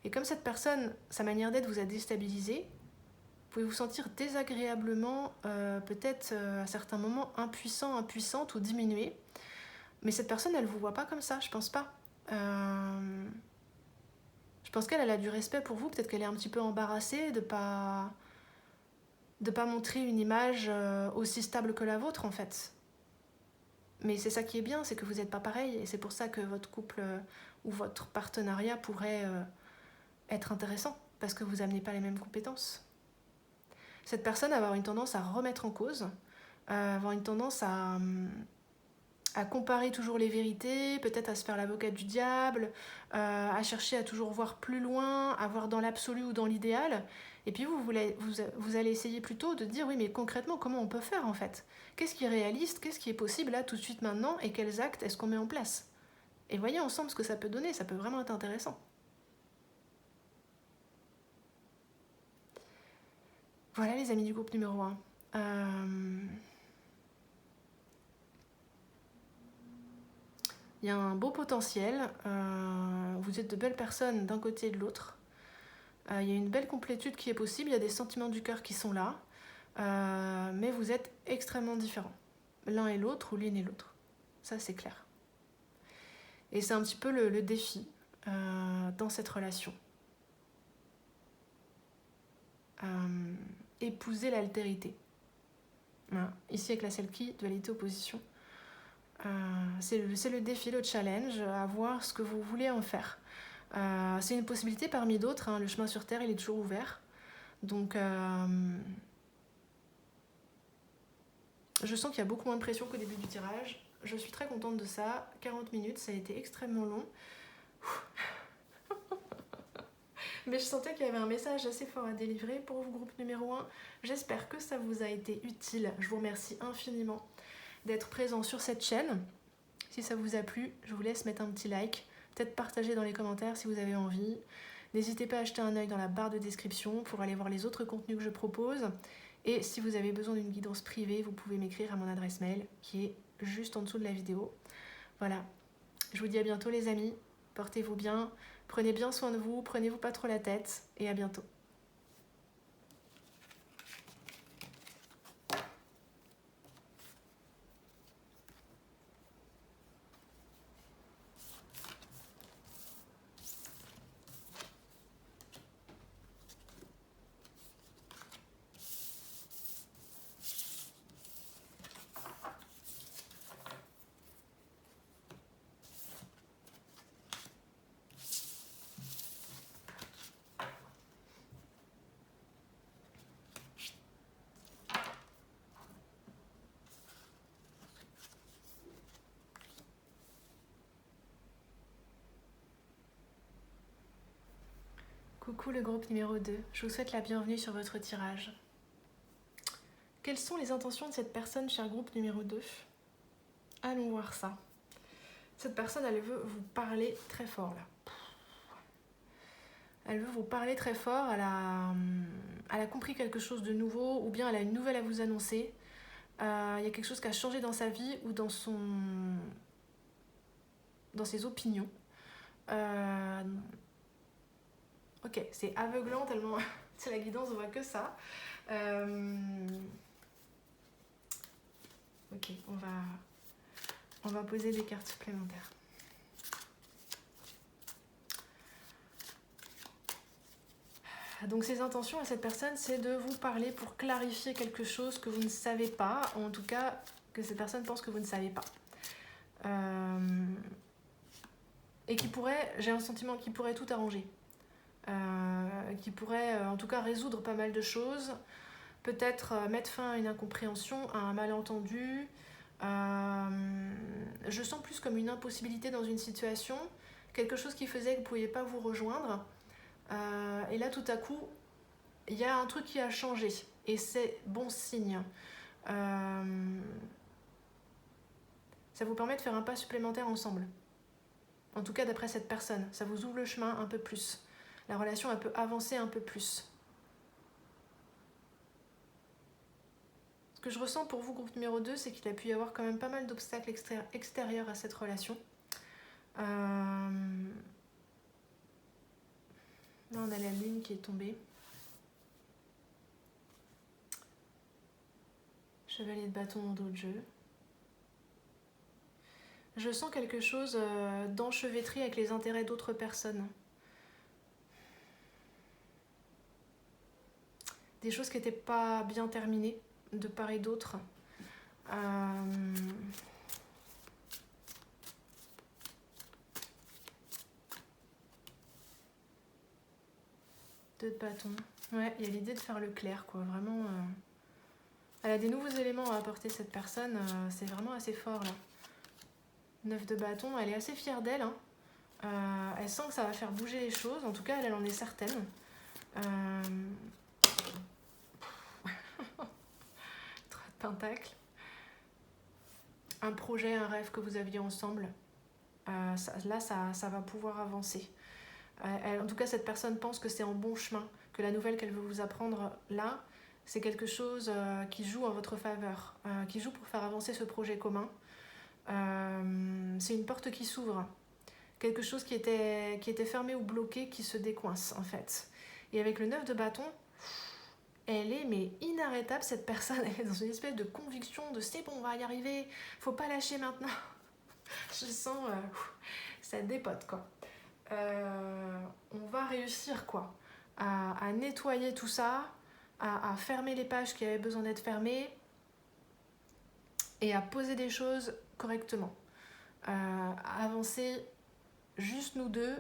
Et comme cette personne, sa manière d'être vous a déstabilisé, vous pouvez vous sentir désagréablement, peut-être à certains moments impuissant, impuissante ou diminué. Mais cette personne, elle ne vous voit pas comme ça, je pense pas. Je pense qu'elle a du respect pour vous, peut-être qu'elle est un petit peu embarrassée de pas montrer une image aussi stable que la vôtre en fait. Mais c'est ça qui est bien, c'est que vous n'êtes pas pareil, et c'est pour ça que votre couple ou votre partenariat pourrait être intéressant, parce que vous n'amenez pas les mêmes compétences. Cette personne va avoir une tendance à remettre en cause, avoir une tendance à comparer toujours les vérités, peut-être à se faire l'avocat du diable, à chercher à toujours voir plus loin, à voir dans l'absolu ou dans l'idéal. Et puis vous allez essayer plutôt de dire, oui, mais concrètement, comment on peut faire en fait ? Qu'est-ce qui est réaliste ? Qu'est-ce qui est possible là, tout de suite, maintenant ? Et quels actes est-ce qu'on met en place ? Et voyez ensemble ce que ça peut donner, ça peut vraiment être intéressant. Voilà les amis du groupe numéro 1. Il y a un beau potentiel, vous êtes de belles personnes d'un côté et de l'autre. Il y a une belle complétude qui est possible, il y a des sentiments du cœur qui sont là, mais vous êtes extrêmement différents, l'un et l'autre ou l'une et l'autre. Ça, c'est clair. Et c'est un petit peu le défi dans cette relation. Épouser l'altérité. Voilà. Ici avec la Selkie, dualité opposition. C'est le défi, le challenge, à voir ce que vous voulez en faire. C'est une possibilité parmi d'autres, hein. Le chemin sur Terre, il est toujours ouvert. Donc, je sens qu'il y a beaucoup moins de pression qu'au début du tirage. Je suis très contente de ça. 40 minutes, ça a été extrêmement long. Mais je sentais qu'il y avait un message assez fort à délivrer pour vous, groupe numéro 1. J'espère que ça vous a été utile. Je vous remercie infiniment d'être présent sur cette chaîne. Si ça vous a plu, je vous laisse mettre un petit like. Peut-être partager dans les commentaires si vous avez envie. N'hésitez pas à jeter un œil dans la barre de description pour aller voir les autres contenus que je propose. Et si vous avez besoin d'une guidance privée, vous pouvez m'écrire à mon adresse mail qui est juste en dessous de la vidéo. Voilà, je vous dis à bientôt les amis. Portez-vous bien, prenez bien soin de vous, prenez-vous pas trop la tête et à bientôt. Coucou le groupe numéro 2, je vous souhaite la bienvenue sur votre tirage. Quelles sont les intentions de cette personne, cher groupe numéro 2? Allons voir ça. Cette personne, elle veut vous parler très fort là. Elle veut vous parler très fort, elle a compris quelque chose de nouveau ou bien elle a une nouvelle à vous annoncer. Il y a quelque chose qui a changé dans sa vie ou dans ses opinions. Ok, c'est aveuglant tellement c'est la guidance, on voit que ça. Ok, on va poser des cartes supplémentaires. Donc ses intentions à cette personne, c'est de vous parler pour clarifier quelque chose que vous ne savez pas, ou en tout cas que cette personne pense que vous ne savez pas. Et qui pourrait, j'ai un sentiment qui pourrait tout arranger. Qui pourrait en tout cas résoudre pas mal de choses, peut-être mettre fin à une incompréhension, à un malentendu. Je sens plus comme une impossibilité dans une situation, quelque chose qui faisait que vous ne pouviez pas vous rejoindre. Et là tout à coup, il y a un truc qui a changé et c'est bon signe. Ça vous permet de faire un pas supplémentaire ensemble. En tout cas d'après cette personne, ça vous ouvre le chemin un peu plus. La relation elle peut avancer un peu plus. Ce que je ressens pour vous, groupe numéro 2, c'est qu'il a pu y avoir quand même pas mal d'obstacles extérieurs à cette relation. Là, on a la lune qui est tombée. Chevalier de bâton en dos de jeu. Je sens quelque chose d'enchevêtré avec les intérêts d'autres personnes. Des choses qui n'étaient pas bien terminées, de part et d'autre. Deux de bâton. Ouais, il y a l'idée de faire le clair, quoi. Vraiment. Elle a des nouveaux éléments à apporter, cette personne. C'est vraiment assez fort, là. 9 de bâton, elle est assez fière d'elle. Hein. Elle sent que ça va faire bouger les choses. En tout cas, elle en est certaine. 3 de pentacles. Un projet, un rêve que vous aviez ensemble. Là, ça va pouvoir avancer. En tout cas, cette personne pense que c'est en bon chemin. Que la nouvelle qu'elle veut vous apprendre là, c'est quelque chose qui joue en votre faveur. Qui joue pour faire avancer ce projet commun. C'est une porte qui s'ouvre. Quelque chose qui était fermé ou bloqué qui se décoince en fait. Et avec le 9 de bâton, elle est mais inarrêtable cette personne. Elle est dans une espèce de conviction de c'est bon, on va y arriver, faut pas lâcher maintenant. Je sens ça dépote quoi. On va réussir quoi à nettoyer tout ça, à fermer les pages qui avaient besoin d'être fermées. et à poser des choses correctement. À avancer juste nous deux.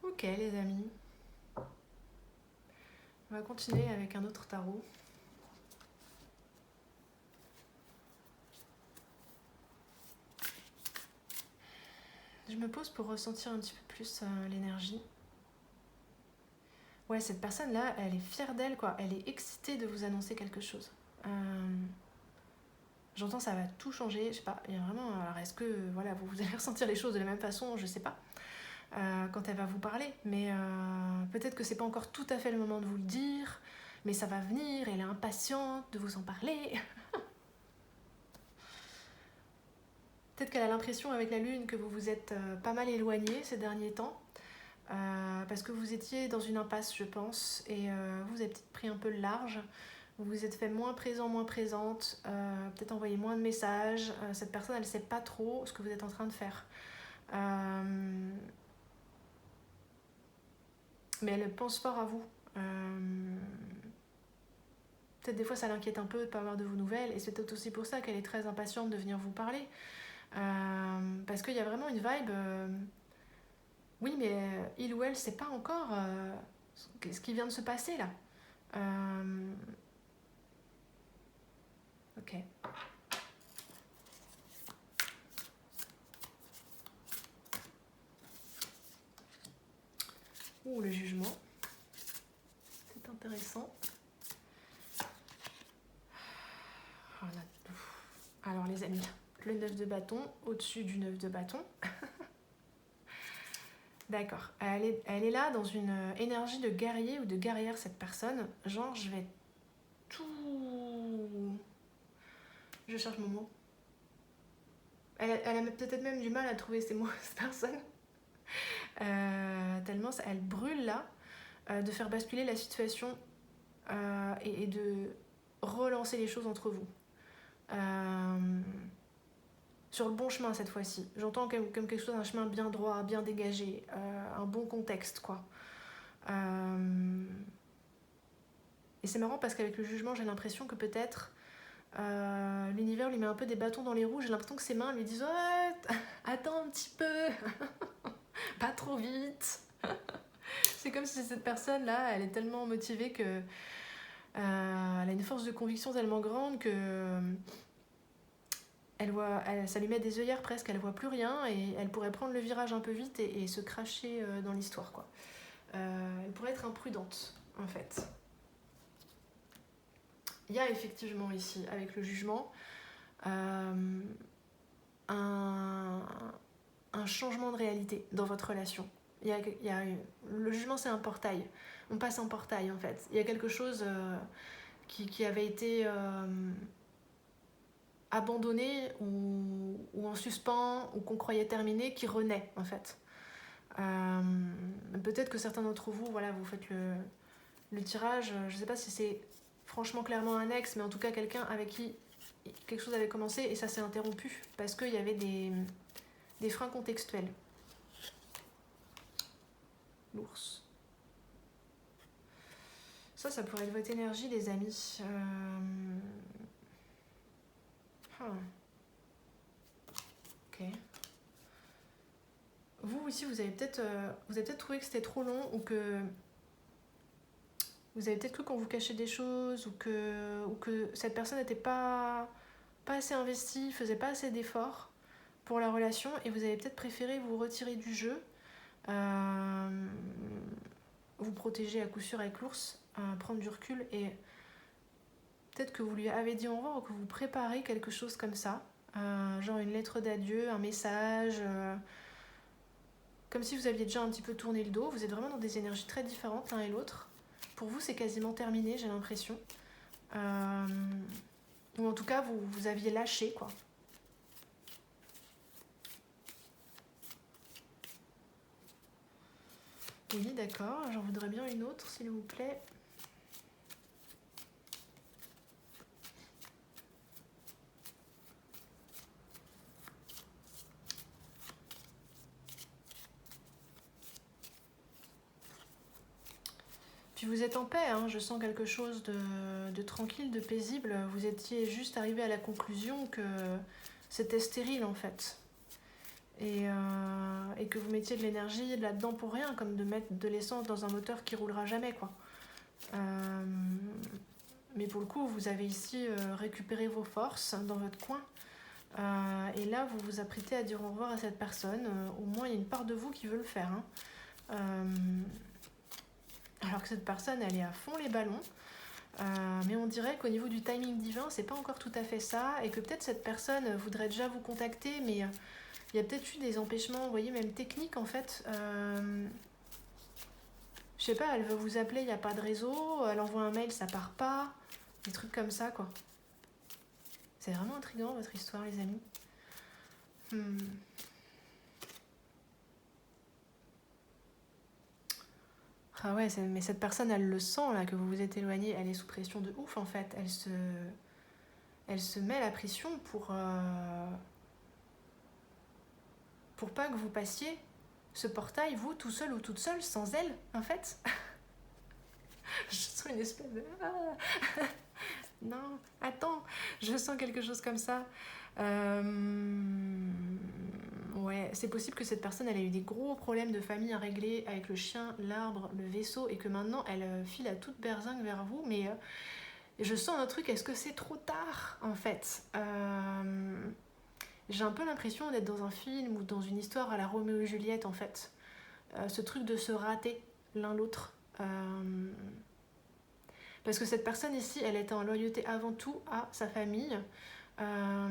Ok les amis. On va continuer avec un autre tarot. Je me pose pour ressentir un petit peu plus l'énergie. Ouais, cette personne-là, elle est fière d'elle, quoi. Elle est excitée de vous annoncer quelque chose. J'entends ça va tout changer, je sais pas. Il y a vraiment. Alors, est-ce que voilà, vous allez ressentir les choses de la même façon? Je sais pas. Quand elle va vous parler, mais peut-être que c'est pas encore tout à fait le moment de vous le dire, mais ça va venir. Elle est impatiente de vous en parler. Peut-être qu'elle a l'impression avec la lune que vous vous êtes pas mal éloigné ces derniers temps. Parce que vous étiez dans une impasse, je pense, et vous avez peut-être pris un peu le large. Vous vous êtes fait moins présent, moins présente, peut-être envoyé moins de messages. Cette personne, elle ne sait pas trop ce que vous êtes en train de faire. Mais elle pense fort à vous. Peut-être des fois, ça l'inquiète un peu de ne pas avoir de vos nouvelles, et c'est peut-être aussi pour ça qu'elle est très impatiente de venir vous parler. Parce qu'il y a vraiment une vibe... oui, mais il ou elle ne sait pas encore ce qui vient de se passer là. Ok. Ouh, le jugement. C'est intéressant. Alors les amis, le 9 de bâton au-dessus du 9 de bâton. D'accord. Elle est là dans une énergie de guerrier ou de guerrière, cette personne. Genre, je vais tout... Je cherche mon mot. Elle a peut-être même du mal à trouver ces mots, cette personne. Tellement elle brûle là de faire basculer la situation et de relancer les choses entre vous. Sur le bon chemin cette fois-ci. J'entends comme quelque chose, un chemin bien droit, bien dégagé, un bon contexte, quoi. Et c'est marrant parce qu'avec le jugement, j'ai l'impression que peut-être l'univers lui met un peu des bâtons dans les roues. J'ai l'impression que ses mains lui disent oh, attends un petit peu, pas trop vite. C'est comme si cette personne-là, elle est tellement motivée que elle a une force de conviction tellement grande que ça lui met des œillères presque, elle voit plus rien et elle pourrait prendre le virage un peu vite et se cracher dans l'histoire, quoi. Elle pourrait être imprudente, en fait. Il y a effectivement ici, avec le jugement, un changement de réalité dans votre relation. Le jugement, c'est un portail. On passe en portail, en fait. Il y a quelque chose qui avait été abandonné ou en suspens ou qu'on croyait terminé, qui renaît, en fait. Peut-être que certains d'entre vous, voilà, vous faites le tirage. Je ne sais pas si c'est franchement clairement un ex, mais en tout cas quelqu'un avec qui quelque chose avait commencé et ça s'est interrompu parce qu'il y avait des freins contextuels. L'ours. Ça pourrait être votre énergie, les amis. Ok. Vous aussi, vous avez peut-être trouvé que c'était trop long ou que vous avez peut-être cru qu'on vous cachait des choses ou que cette personne n'était pas assez investie, faisait pas assez d'efforts pour la relation et vous avez peut-être préféré vous retirer du jeu, vous protéger à coup sûr avec l'ours, prendre du recul et peut-être que vous lui avez dit au revoir ou que vous préparez quelque chose comme ça, genre une lettre d'adieu, un message, comme si vous aviez déjà un petit peu tourné le dos. Vous êtes vraiment dans des énergies très différentes l'un et l'autre. Pour vous, c'est quasiment terminé, j'ai l'impression. Ou en tout cas, vous aviez lâché, quoi. Oui, d'accord. J'en voudrais bien une autre, s'il vous plaît. Puis vous êtes en paix, hein, je sens quelque chose de tranquille, de paisible. Vous étiez juste arrivé à la conclusion que c'était stérile en fait. Et que vous mettiez de l'énergie là-dedans pour rien, comme de mettre de l'essence dans un moteur qui roulera jamais, quoi. Mais pour le coup, vous avez ici récupéré vos forces dans votre coin. Et là, vous vous apprêtez à dire au revoir à cette personne. Au moins, il y a une part de vous qui veut le faire. Hein. Alors que cette personne, elle est à fond les ballons. Mais on dirait qu'au niveau du timing divin, c'est pas encore tout à fait ça. Et que peut-être cette personne voudrait déjà vous contacter, mais il y a peut-être eu des empêchements, vous voyez, même techniques en fait. Je sais pas, elle veut vous appeler, il n'y a pas de réseau. Elle envoie un mail, ça part pas. Des trucs comme ça, quoi. C'est vraiment intriguant votre histoire, les amis. Ah ouais, mais cette personne, elle le sent là que vous vous êtes éloigné. Elle est sous pression de ouf en fait. Elle se met la pression pour pas que vous passiez ce portail, vous, tout seul ou toute seule, sans elle, en fait. Je sens une espèce de... non, attends, je sens quelque chose comme ça. Ouais, c'est possible que cette personne, elle ait eu des gros problèmes de famille à régler avec le chien, l'arbre, le vaisseau, et que maintenant, elle file à toute berzingue vers vous, mais je sens un truc, est-ce que c'est trop tard, en fait j'ai un peu l'impression d'être dans un film ou dans une histoire à la Roméo et Juliette, en fait. Ce truc de se rater l'un l'autre. Parce que cette personne ici, elle était en loyauté avant tout à sa famille. À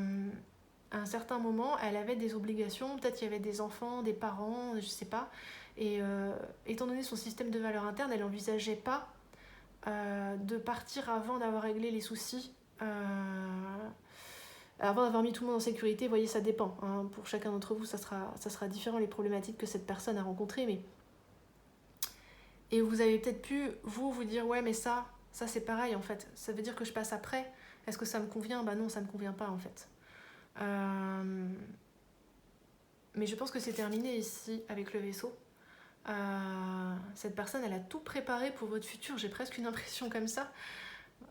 un certain moment, elle avait des obligations. Peut-être qu'il y avait des enfants, des parents, je sais pas. Et étant donné son système de valeurs internes, elle n'envisageait pas de partir avant d'avoir réglé les soucis. Avant d'avoir mis tout le monde en sécurité, vous voyez, ça dépend. Hein. Pour chacun d'entre vous, ça sera différent les problématiques que cette personne a rencontrées. Mais... Et vous avez peut-être pu, vous dire, ouais, mais ça c'est pareil, en fait. Ça veut dire que je passe après. Est-ce que ça me convient ? Bah non, ça me convient pas, en fait. Mais je pense que c'est terminé ici, avec le vaisseau. Cette personne, elle a tout préparé pour votre futur. J'ai presque une impression comme ça.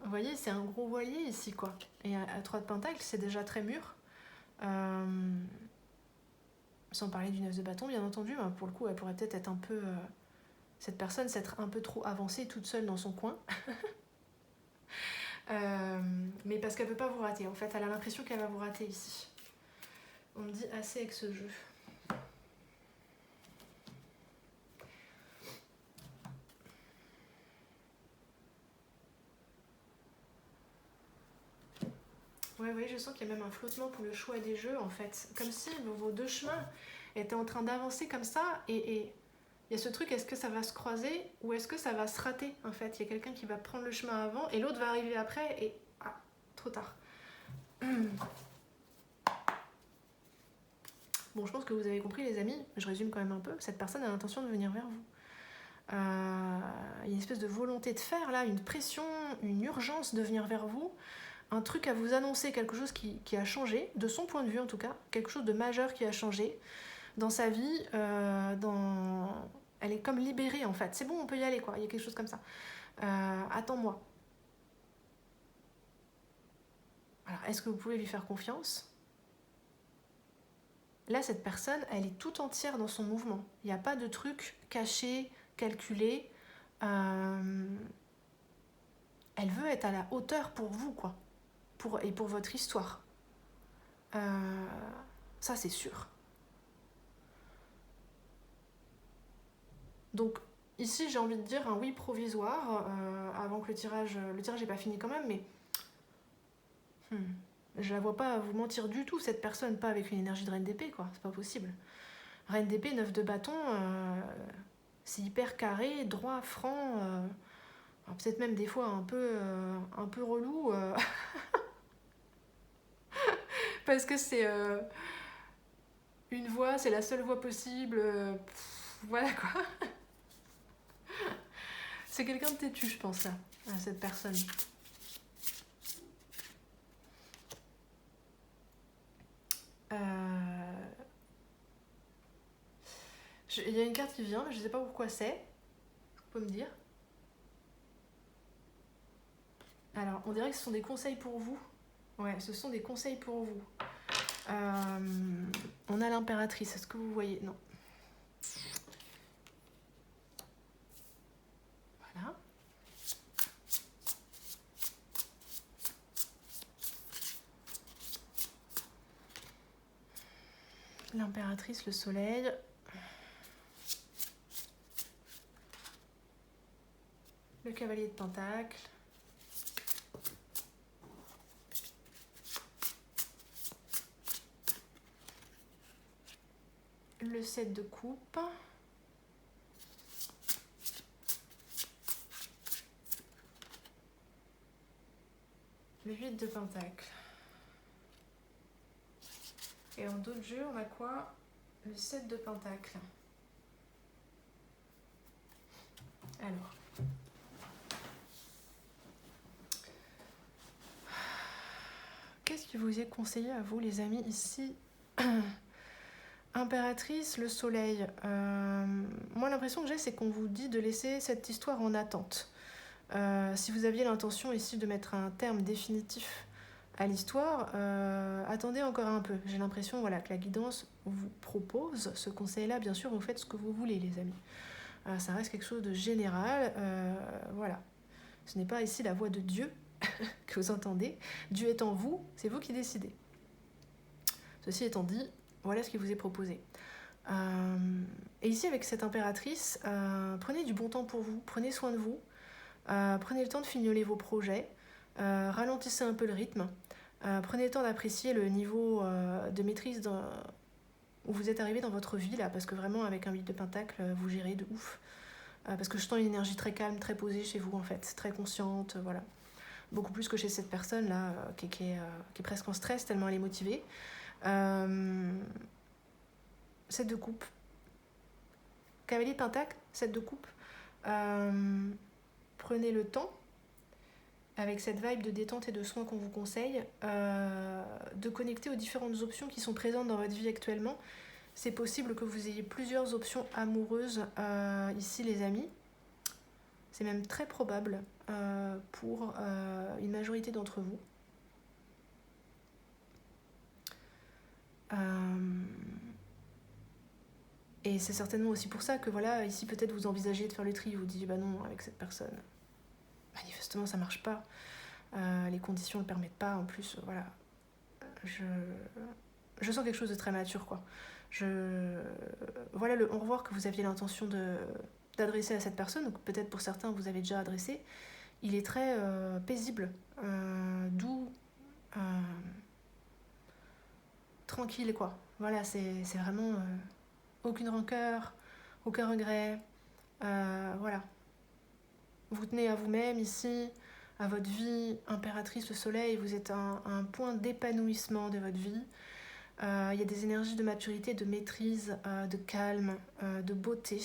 Vous voyez, c'est un gros voilier ici, quoi. Et à 3 de Pentacle, c'est déjà très mûr. Sans parler du 9 de bâton, bien entendu. Hein, pour le coup, elle pourrait peut-être être un peu... cette personne s'être un peu trop avancée toute seule dans son coin. Mais parce qu'elle ne peut pas vous rater. En fait, elle a l'impression qu'elle va vous rater ici. On me dit assez avec ce jeu. Ouais, je sens qu'il y a même un flottement pour le choix des jeux, en fait. Comme si vos deux chemins étaient en train d'avancer comme ça, et il y a ce truc, est-ce que ça va se croiser, ou est-ce que ça va se rater, en fait. Il y a quelqu'un qui va prendre le chemin avant, et l'autre va arriver après, et... Ah, trop tard. Bon, je pense que vous avez compris, les amis. Je résume quand même un peu. Cette personne a l'intention de venir vers vous. Il y a une espèce de volonté de faire, là, une pression, une urgence de venir vers vous. Un truc à vous annoncer, quelque chose qui a changé, de son point de vue en tout cas, quelque chose de majeur qui a changé dans sa vie, elle est comme libérée en fait. C'est bon, on peut y aller, quoi. Il y a quelque chose comme ça. Attends-moi. Alors, est-ce que vous pouvez lui faire confiance ? Là, cette personne, elle est tout entière dans son mouvement. Il n'y a pas de truc caché, calculé. Elle veut être à la hauteur pour vous, quoi. Et pour votre histoire. Ça, c'est sûr. Donc, ici, j'ai envie de dire un oui provisoire, avant que le tirage n'est pas fini quand même, mais je la vois pas vous mentir du tout, cette personne, pas avec une énergie de reine d'épée, quoi. C'est pas possible. Reine d'épée, 9 de bâton, c'est hyper carré, droit, franc, peut-être même des fois un peu relou, parce que c'est une voie, c'est la seule voie possible, voilà quoi. C'est quelqu'un de têtu, je pense, là, à cette personne. Il y a une carte qui vient, mais je sais pas pourquoi c'est. Vous pouvez me dire ? Alors, on dirait que ce sont des conseils pour vous. Ouais, ce sont des conseils pour vous. On a l'impératrice, est-ce que vous voyez? Non. Voilà. L'impératrice, le soleil. Le cavalier de Pentacle. Le 7 de coupe. Le 8 de Pentacle. Et en dos de jeu, on a quoi? Le 7 de Pentacle. Alors. Qu'est-ce qui vous est conseillé à vous, les amis, ici? Impératrice, le soleil. Moi, l'impression que j'ai, c'est qu'on vous dit de laisser cette histoire en attente. Si vous aviez l'intention ici de mettre un terme définitif à l'histoire, attendez encore un peu. J'ai l'impression voilà, que la guidance vous propose ce conseil-là. Bien sûr, vous faites ce que vous voulez, les amis. Ça reste quelque chose de général. Voilà. Ce n'est pas ici la voix de Dieu que vous entendez. Dieu est en vous, c'est vous qui décidez. Ceci étant dit, voilà ce qui vous est proposé. Et ici, avec cette impératrice, prenez du bon temps pour vous, prenez soin de vous, prenez le temps de fignoler vos projets, ralentissez un peu le rythme, prenez le temps d'apprécier le niveau de maîtrise où vous êtes arrivé dans votre vie, là, parce que vraiment, avec un 8 de pentacle, vous gérez de ouf. Parce que je sens une énergie très calme, très posée chez vous, en fait, très consciente, voilà. Beaucoup plus que chez cette personne-là, qui est presque en stress, tellement elle est motivée. 7 de coupe. Cavalier de pentacle, 7 de coupe. Prenez le temps, avec cette vibe de détente et de soin qu'on vous conseille, de connecter aux différentes options qui sont présentes dans votre vie actuellement. C'est possible que vous ayez plusieurs options amoureuses ici, les amis. C'est même très probable pour une majorité d'entre vous. Et c'est certainement aussi pour ça que voilà, ici peut-être vous envisagez de faire le tri, vous dites bah non, avec cette personne, manifestement ça marche pas, les conditions ne le permettent pas, en plus voilà, je sens quelque chose de très mature quoi. Voilà le au revoir que vous aviez l'intention d'adresser à cette personne, donc peut-être pour certains vous avez déjà adressé, il est très paisible, doux, tranquille quoi. Voilà, c'est vraiment aucune rancœur, aucun regret, voilà. Vous tenez à vous-même ici, à votre vie, impératrice, le soleil, vous êtes à un point d'épanouissement de votre vie. Il y a des énergies de maturité, de maîtrise, de calme, de beauté.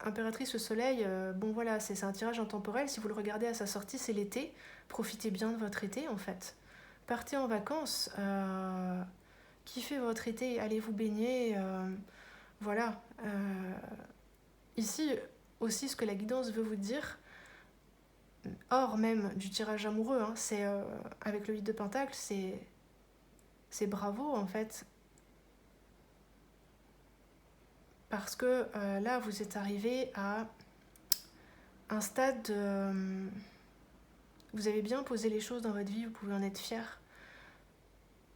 Impératrice, le soleil, bon voilà, c'est un tirage intemporel. Si vous le regardez à sa sortie, c'est l'été. Profitez bien de votre été en fait. Partez en vacances, kiffez votre été, allez vous baigner, voilà. Ici aussi, ce que la guidance veut vous dire, hors même du tirage amoureux, hein, c'est avec le 8 de pentacle, c'est bravo en fait. Parce que là, vous êtes arrivé à un stade vous avez bien posé les choses dans votre vie, vous pouvez en être fier.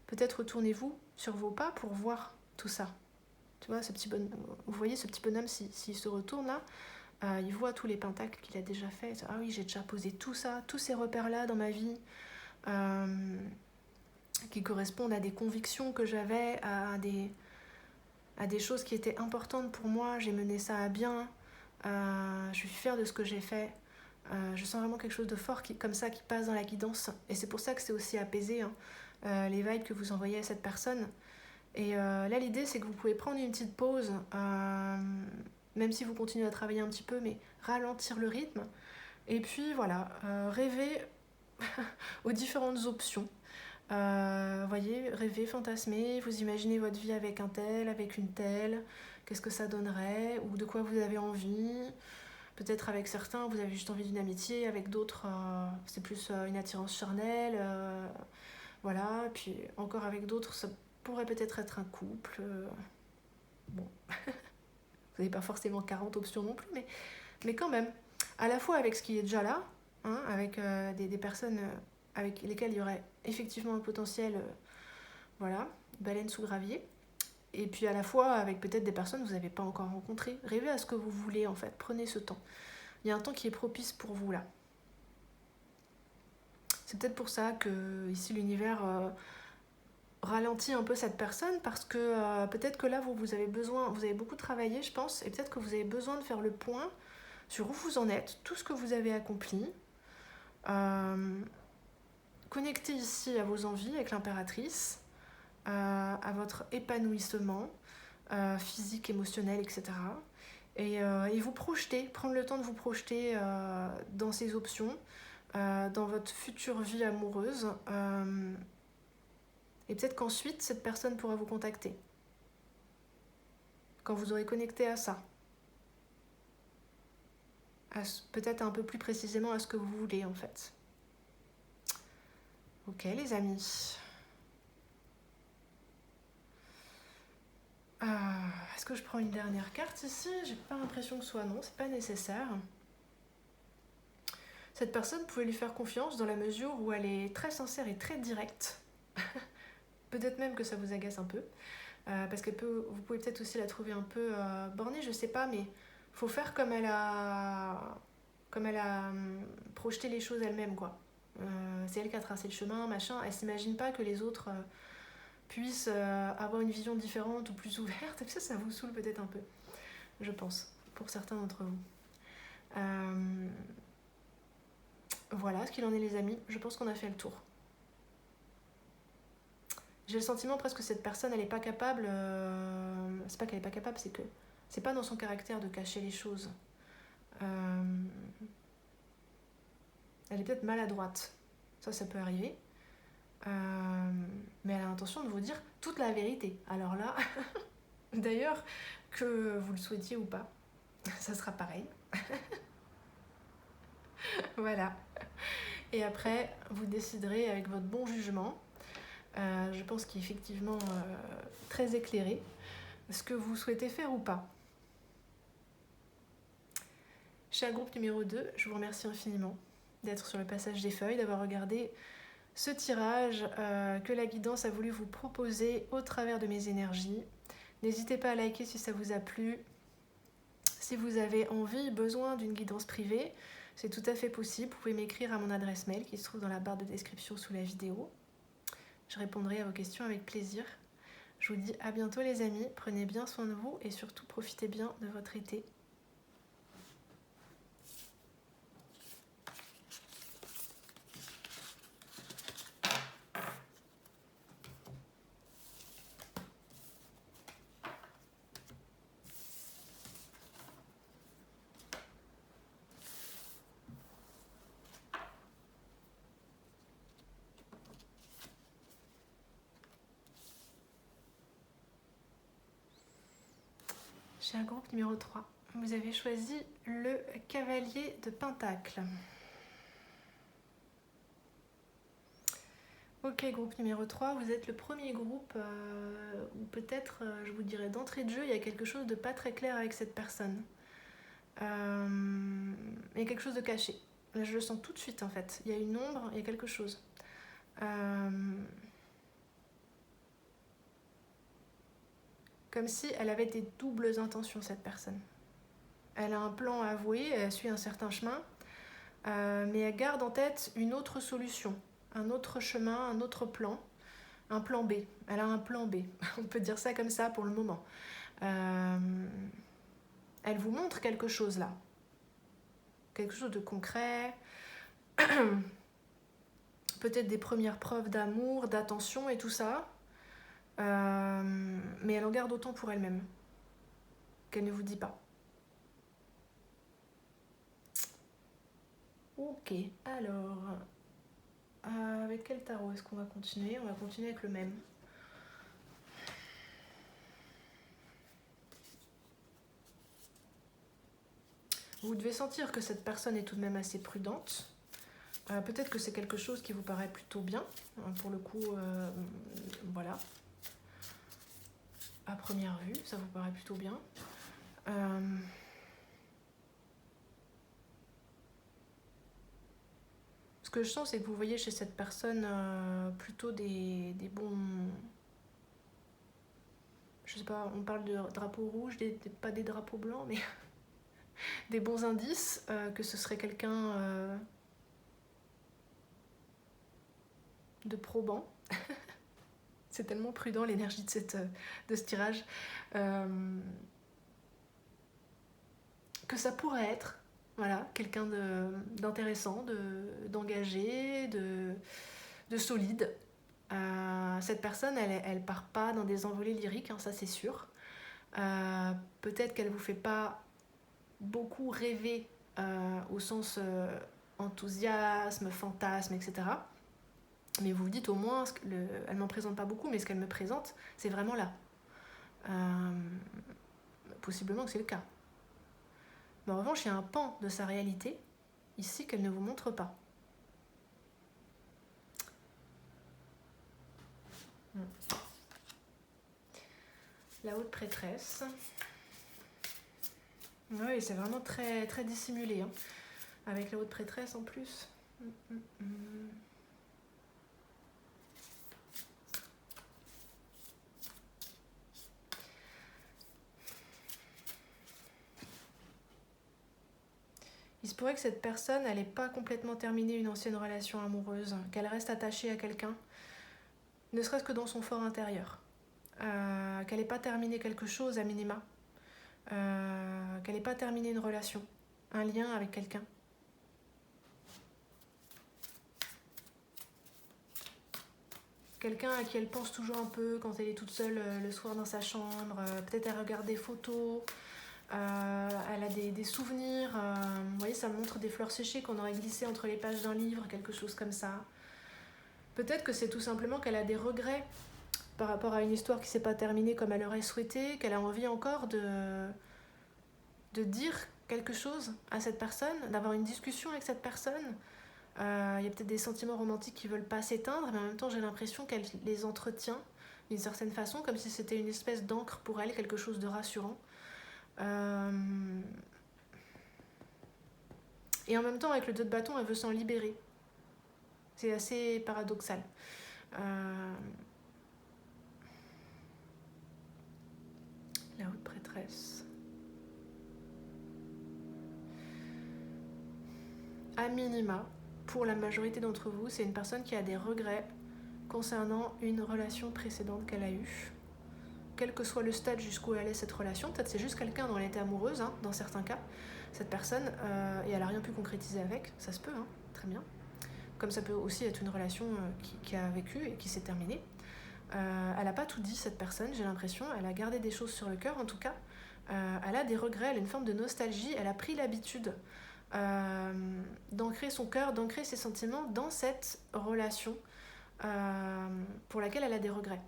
Peut-être retournez-vous sur vos pas pour voir tout ça. Tu vois, vous voyez ce petit bonhomme, s'il se retourne là, il voit tous les pentacles qu'il a déjà fait. Ah oui, j'ai déjà posé tout ça, tous ces repères-là dans ma vie, qui correspondent à des convictions que j'avais, à des choses qui étaient importantes pour moi. J'ai mené ça à bien. Je suis fière de ce que j'ai fait. Je sens vraiment quelque chose de fort comme ça qui passe dans la guidance. Et c'est pour ça que c'est aussi apaisé, hein, les vibes que vous envoyez à cette personne. Et là, l'idée, c'est que vous pouvez prendre une petite pause, même si vous continuez à travailler un petit peu, mais ralentir le rythme. Et puis, voilà, rêver aux différentes options. Voyez, rêver, fantasmer, vous imaginez votre vie avec un tel, avec une telle, qu'est-ce que ça donnerait, ou de quoi vous avez envie. Peut-être avec certains, vous avez juste envie d'une amitié, avec d'autres, c'est plus une attirance charnelle. Voilà, puis encore avec d'autres, ça pourrait peut-être être un couple. Bon, vous n'avez pas forcément 40 options non plus, mais quand même, à la fois avec ce qui est déjà là, hein, avec des personnes avec lesquelles il y aurait effectivement un potentiel, voilà, baleine sous gravier, et puis à la fois avec peut-être des personnes que vous n'avez pas encore rencontrées. Rêvez à ce que vous voulez en fait, prenez ce temps. Il y a un temps qui est propice pour vous là. C'est peut-être pour ça que ici l'univers ralentit un peu cette personne, parce que peut-être que là vous avez besoin, vous avez beaucoup travaillé je pense, et peut-être que vous avez besoin de faire le point sur où vous en êtes, tout ce que vous avez accompli. Connectez ici à vos envies avec l'impératrice, à votre épanouissement physique, émotionnel, etc. Et vous projeter, prendre le temps de vous projeter dans ces options, dans votre future vie amoureuse. Et peut-être qu'ensuite, cette personne pourra vous contacter. Quand vous aurez connecté à ça. Peut-être un peu plus précisément à ce que vous voulez, en fait. Ok, les amis. Est-ce que je prends une dernière carte ici? J'ai pas l'impression que ce soit non, c'est pas nécessaire. Cette personne, vous pouvez lui faire confiance dans la mesure où elle est très sincère et très directe. Peut-être même que ça vous agace un peu. Parce que vous pouvez peut-être aussi la trouver un peu bornée, je sais pas, mais faut faire comme elle a projeté les choses elle-même, quoi. C'est elle qui a tracé le chemin, machin. Elle s'imagine pas que les autres puissent avoir une vision différente ou plus ouverte. Et ça vous saoule peut-être un peu, je pense, pour certains d'entre vous. Voilà ce qu'il en est, les amis. Je pense qu'on a fait le tour. J'ai le sentiment presque que cette personne, elle n'est pas capable... c'est pas qu'elle n'est pas capable, c'est que c'est pas dans son caractère de cacher les choses. Elle est peut-être maladroite. Ça peut arriver. Mais elle a l'intention de vous dire toute la vérité. Alors là, d'ailleurs, que vous le souhaitiez ou pas, ça sera pareil. Voilà. Et après, vous déciderez avec votre bon jugement, je pense qu'il est effectivement très éclairé, ce que vous souhaitez faire ou pas. Cher groupe numéro 2, je vous remercie infiniment d'être sur le passage des feuilles, d'avoir regardé ce tirage que la guidance a voulu vous proposer au travers de mes énergies. N'hésitez pas à liker si ça vous a plu. Si vous avez envie, besoin d'une guidance privée, c'est tout à fait possible. Vous pouvez m'écrire à mon adresse mail qui se trouve dans la barre de description sous la vidéo. Je répondrai à vos questions avec plaisir. Je vous dis à bientôt les amis, prenez bien soin de vous et surtout profitez bien de votre été. Cher groupe numéro 3, vous avez choisi le cavalier de Pentacle. Ok, groupe numéro 3, vous êtes le premier groupe où peut-être, je vous dirais d'entrée de jeu, il y a quelque chose de pas très clair avec cette personne. Il y a quelque chose de caché. Là, je le sens tout de suite en fait. Il y a une ombre, il y a quelque chose. Comme si elle avait des doubles intentions, cette personne. Elle a un plan à avouer, elle suit un certain chemin, mais elle garde en tête une autre solution, un autre chemin, un autre plan, un plan B. Elle a un plan B, on peut dire ça comme ça pour le moment. Elle vous montre quelque chose là, quelque chose de concret, peut-être des premières preuves d'amour, d'attention et tout ça, mais elle en garde autant pour elle-même qu'elle ne vous dit pas. Ok, alors, avec quel tarot est-ce qu'on va continuer? On va continuer avec le même. Vous devez sentir que cette personne est tout de même assez prudente. Peut-être que c'est quelque chose qui vous paraît plutôt bien. Pour le coup, voilà. À première vue, ça vous paraît plutôt bien. Ce que je sens, c'est que vous voyez chez cette personne plutôt des bons... Je sais pas, on parle de drapeaux rouges, pas des drapeaux blancs, mais des bons indices que ce serait quelqu'un de probant. C'est tellement prudent l'énergie de ce tirage. Que ça pourrait être, voilà, quelqu'un d'intéressant, d'engagé, de solide. Cette personne, elle part pas dans des envolées lyriques, hein, ça c'est sûr. Peut-être qu'elle vous fait pas beaucoup rêver au sens enthousiasme, fantasme, etc. Mais vous vous dites au moins, elle m'en présente pas beaucoup, mais ce qu'elle me présente, c'est vraiment là. Possiblement que c'est le cas. Mais en revanche, il y a un pan de sa réalité, ici, qu'elle ne vous montre pas. La haute prêtresse. Oui, c'est vraiment très, très dissimulé, hein, avec la haute prêtresse en plus. Il se pourrait que cette personne, elle n'ait pas complètement terminé une ancienne relation amoureuse, qu'elle reste attachée à quelqu'un, ne serait-ce que dans son fort intérieur. Qu'elle n'ait pas terminé quelque chose à minima. Qu'elle n'ait pas terminé une relation, un lien avec quelqu'un. Quelqu'un à qui elle pense toujours un peu quand elle est toute seule le soir dans sa chambre. Peut-être elle regarde des photos. Elle a des souvenirs. Vous voyez, ça montre des fleurs séchées qu'on aurait glissées entre les pages d'un livre, quelque chose comme ça. Peut-être que c'est tout simplement qu'elle a des regrets par rapport à une histoire qui ne s'est pas terminée comme elle aurait souhaité, qu'elle a envie encore de dire quelque chose à cette personne, d'avoir une discussion avec cette personne. Il y a peut-être des sentiments romantiques qui ne veulent pas s'éteindre, mais en même temps j'ai l'impression qu'elle les entretient d'une certaine façon, comme si c'était une espèce d'encre pour elle, quelque chose de rassurant. Et en même temps, avec le 2 de bâton, elle veut s'en libérer. C'est assez paradoxal. La haute prêtresse. À minima, pour la majorité d'entre vous, c'est une personne qui a des regrets concernant une relation précédente qu'elle a eue. Quel que soit le stade jusqu'où elle est cette relation, peut-être c'est juste quelqu'un dont elle était amoureuse, hein, dans certains cas, cette personne, et elle n'a rien pu concrétiser avec, ça se peut, hein, très bien. Comme ça peut aussi être une relation qui a vécu et qui s'est terminée. Elle n'a pas tout dit, cette personne, j'ai l'impression. Elle a gardé des choses sur le cœur, en tout cas. Elle a des regrets, elle a une forme de nostalgie. Elle a pris l'habitude d'ancrer son cœur, d'ancrer ses sentiments dans cette relation pour laquelle elle a des regrets.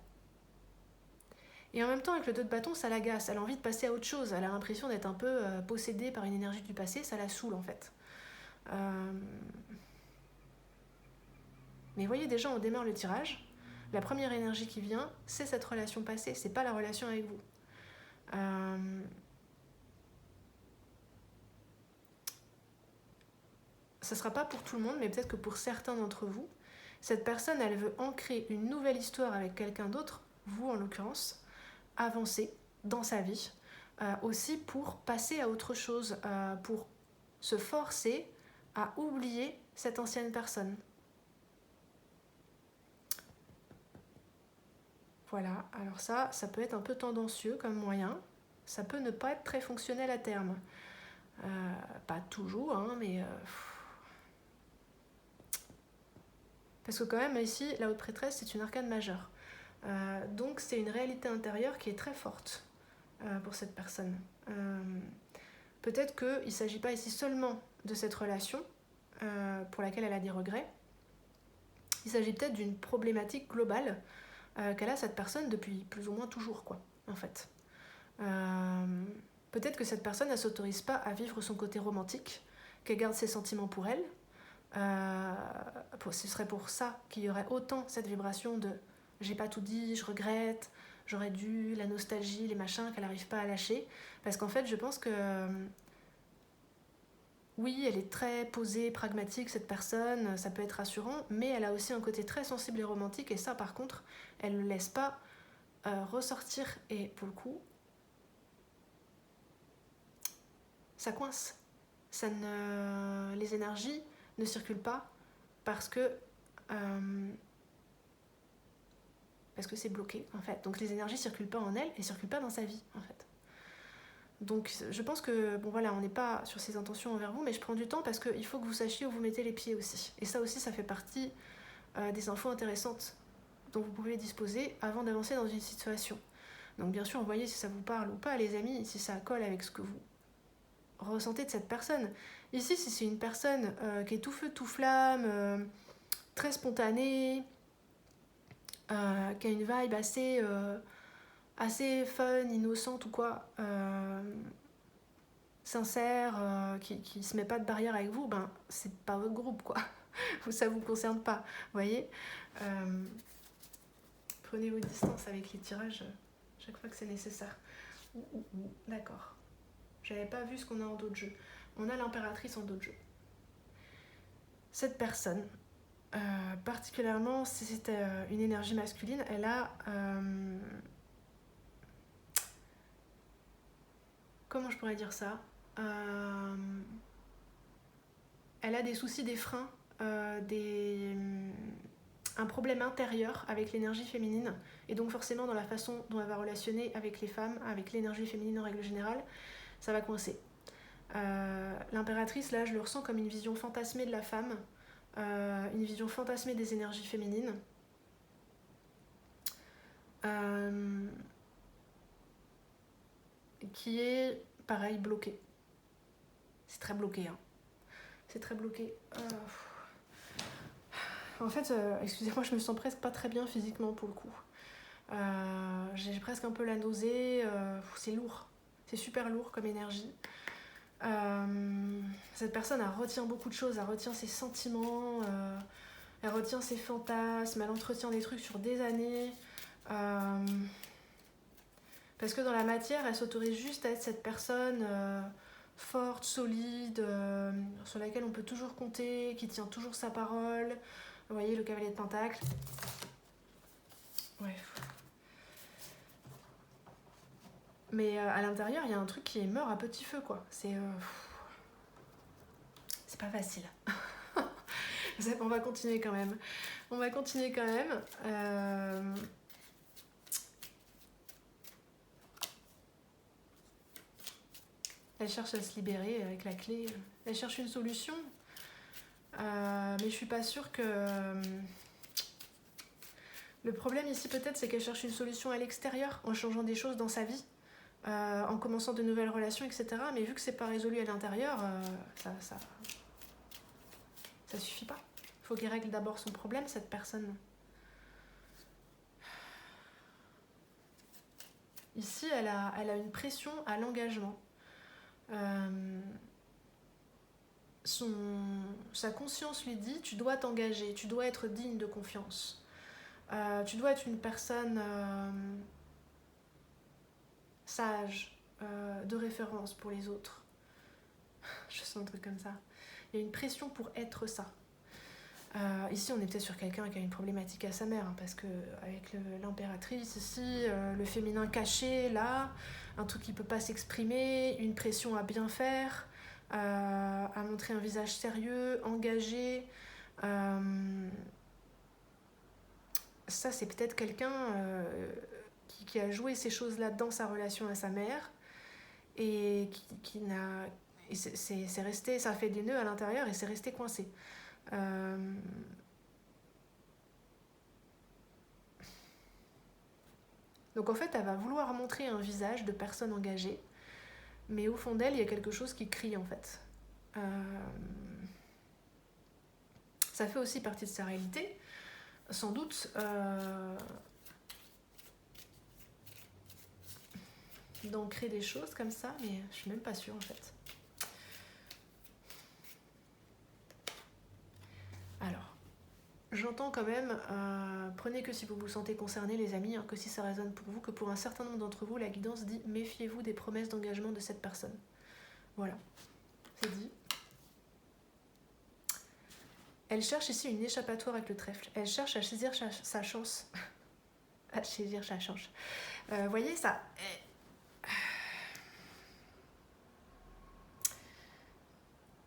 Et en même temps, avec le 2 de bâton, ça l'agace. Elle a envie de passer à autre chose. Elle a l'impression d'être un peu possédée par une énergie du passé. Ça la saoule, en fait. Mais voyez, déjà, on démarre le tirage. La première énergie qui vient, c'est cette relation passée. C'est pas la relation avec vous. Ça sera pas pour tout le monde, mais peut-être que pour certains d'entre vous, cette personne, elle veut ancrer une nouvelle histoire avec quelqu'un d'autre, vous en l'occurrence, avancer dans sa vie, aussi pour passer à autre chose, pour se forcer à oublier cette ancienne personne. Voilà, alors ça peut être un peu tendancieux comme moyen, ça peut ne pas être très fonctionnel à terme. Pas toujours, hein, mais... Parce que quand même, ici, la haute prêtresse, c'est une arcane majeure. Donc c'est une réalité intérieure qui est très forte pour cette personne. Peut-être qu'il ne s'agit pas ici seulement de cette relation pour laquelle elle a des regrets. Il s'agit peut-être d'une problématique globale qu'elle a, cette personne, depuis plus ou moins toujours, quoi, en fait. peut-être que cette personne, elle s'autorise pas à vivre son côté romantique, qu'elle garde ses sentiments pour elle. Ce serait pour ça qu'il y aurait autant cette vibration de j'ai pas tout dit, je regrette, j'aurais dû, la nostalgie, les machins qu'elle n'arrive pas à lâcher. Parce qu'en fait, je pense que oui, elle est très posée, pragmatique, cette personne, ça peut être rassurant, mais elle a aussi un côté très sensible et romantique, et ça, par contre, elle ne le laisse pas ressortir, et pour le coup, ça coince. Les énergies ne circulent pas parce que c'est bloqué, en fait. Donc les énergies ne circulent pas en elle et ne circulent pas dans sa vie, en fait. Donc je pense que, bon voilà, on n'est pas sur ces intentions envers vous, mais je prends du temps parce qu'il faut que vous sachiez où vous mettez les pieds aussi. Et ça aussi, ça fait partie des infos intéressantes dont vous pouvez disposer avant d'avancer dans une situation. Donc bien sûr, voyez si ça vous parle ou pas, les amis, si ça colle avec ce que vous ressentez de cette personne. Ici, si c'est une personne qui est tout feu, tout flamme, très spontanée, qui a une vibe assez fun, innocente ou quoi, sincère, qui se met pas de barrière avec vous, ben c'est pas votre groupe, quoi. Ça vous concerne pas, vous voyez. Prenez vos distances avec les tirages chaque fois que c'est nécessaire. D'accord. J'avais pas vu ce qu'on a en dos de jeu. On a l'impératrice en dos de jeu. Cette personne, particulièrement si c'est une énergie masculine, elle a... comment je pourrais dire ça, elle a des soucis, des freins, un problème intérieur avec l'énergie féminine, et donc forcément dans la façon dont elle va relationner avec les femmes, avec l'énergie féminine en règle générale, ça va coincer. L'impératrice, là, je le ressens comme une vision fantasmée de la femme, une vision fantasmée des énergies féminines. Qui est, pareil, bloquée. C'est très bloqué, hein. C'est très bloqué. En fait, excusez-moi, je me sens presque pas très bien physiquement pour le coup. J'ai presque un peu la nausée. C'est lourd. C'est super lourd comme énergie. Cette personne, elle retient beaucoup de choses. Elle retient ses sentiments. Elle retient ses fantasmes. Elle entretient des trucs sur des années. Parce que dans la matière, elle s'autorise juste à être cette personne forte, solide, sur laquelle on peut toujours compter, qui tient toujours sa parole. Vous voyez, le cavalier de Pentacle. Ouais. Mais à l'intérieur, il y a un truc qui meurt à petit feu, quoi. C'est pas facile. On va continuer quand même. Elle cherche à se libérer avec la clé. Elle cherche une solution. Mais je suis pas sûre que... Le problème ici peut-être c'est qu'elle cherche une solution à l'extérieur en changeant des choses dans sa vie, en commençant de nouvelles relations, etc. Mais vu que c'est pas résolu à l'intérieur, ça suffit pas. Il faut qu'elle règle d'abord son problème, cette personne. Ici, elle a une pression à l'engagement. Sa conscience lui dit tu dois t'engager, tu dois être digne de confiance, tu dois être une personne sage, de référence pour les autres. Je sens un truc comme ça. Il y a une pression pour être ça. Ici on est peut-être sur quelqu'un qui a une problématique à sa mère, hein, parce que avec l'impératrice ici, le féminin caché là, un truc qui peut pas s'exprimer, une pression à bien faire, à montrer un visage sérieux, engagé. Ça c'est peut-être quelqu'un qui a joué ces choses-là dans sa relation à sa mère et qui n'a... Et c'est resté, ça a fait des nœuds à l'intérieur et c'est resté coincé. Donc en fait, elle va vouloir montrer un visage de personne engagée, mais au fond d'elle, il y a quelque chose qui crie en fait. Ça fait aussi partie de sa réalité, sans doute. d'ancrer des choses comme ça, mais je suis même pas sûre en fait. Alors, j'entends quand même, prenez que si vous vous sentez concerné les amis, hein, que si ça résonne pour vous, que pour un certain nombre d'entre vous, la guidance dit méfiez-vous des promesses d'engagement de cette personne. Voilà, c'est dit. Elle cherche ici une échappatoire avec le trèfle. Elle cherche à saisir sa chance. À saisir sa chance. Vous voyez ça?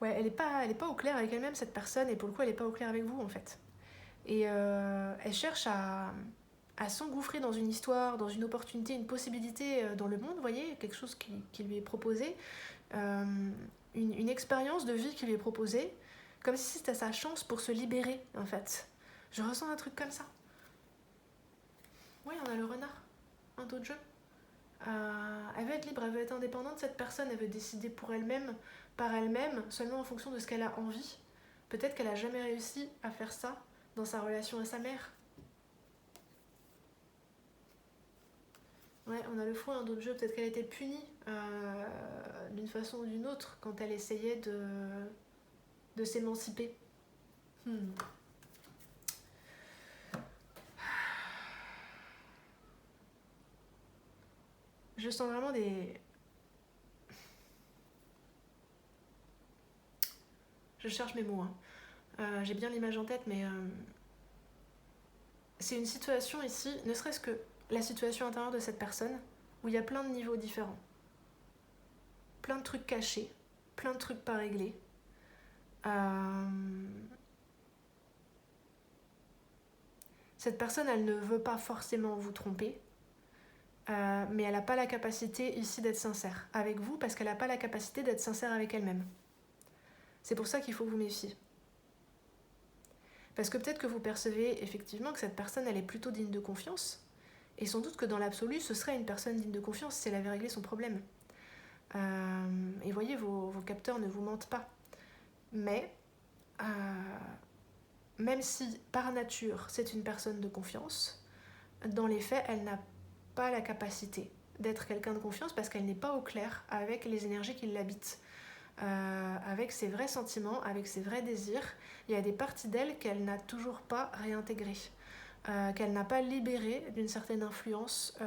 Ouais, elle est pas au clair avec elle-même, cette personne, et pour le coup, elle n'est pas au clair avec vous, en fait. Et elle cherche à s'engouffrer dans une histoire, dans une opportunité, une possibilité dans le monde, vous voyez, quelque chose qui lui est proposé, une expérience de vie qui lui est proposée, comme si c'était sa chance pour se libérer, en fait. Je ressens un truc comme ça. Oui, on a le renard, un dos de jeu. Elle veut être libre, elle veut être indépendante, cette personne, elle veut décider pour elle-même, par elle-même, seulement en fonction de ce qu'elle a envie. Peut-être qu'elle n'a jamais réussi à faire ça dans sa relation à sa mère. Ouais, on a le fou, un dos de jeu, peut-être qu'elle était punie d'une façon ou d'une autre quand elle essayait de s'émanciper. Je sens vraiment des... Je cherche mes mots. Hein. J'ai bien l'image en tête, mais c'est une situation ici, ne serait-ce que la situation intérieure de cette personne, où il y a plein de niveaux différents. Plein de trucs cachés, plein de trucs pas réglés. Cette personne, elle ne veut pas forcément vous tromper, mais elle n'a pas la capacité ici d'être sincère avec vous, parce qu'elle n'a pas la capacité d'être sincère avec elle-même. C'est pour ça qu'il faut vous méfier. Parce que peut-être que vous percevez effectivement que cette personne, elle est plutôt digne de confiance, et sans doute que dans l'absolu, ce serait une personne digne de confiance si elle avait réglé son problème. Et voyez, vos capteurs ne vous mentent pas. Mais, même si par nature, c'est une personne de confiance, dans les faits, elle n'a pas la capacité d'être quelqu'un de confiance parce qu'elle n'est pas au clair avec les énergies qui l'habitent. Avec ses vrais sentiments, avec ses vrais désirs, il y a des parties d'elle qu'elle n'a toujours pas réintégrées, qu'elle n'a pas libérées d'une certaine influence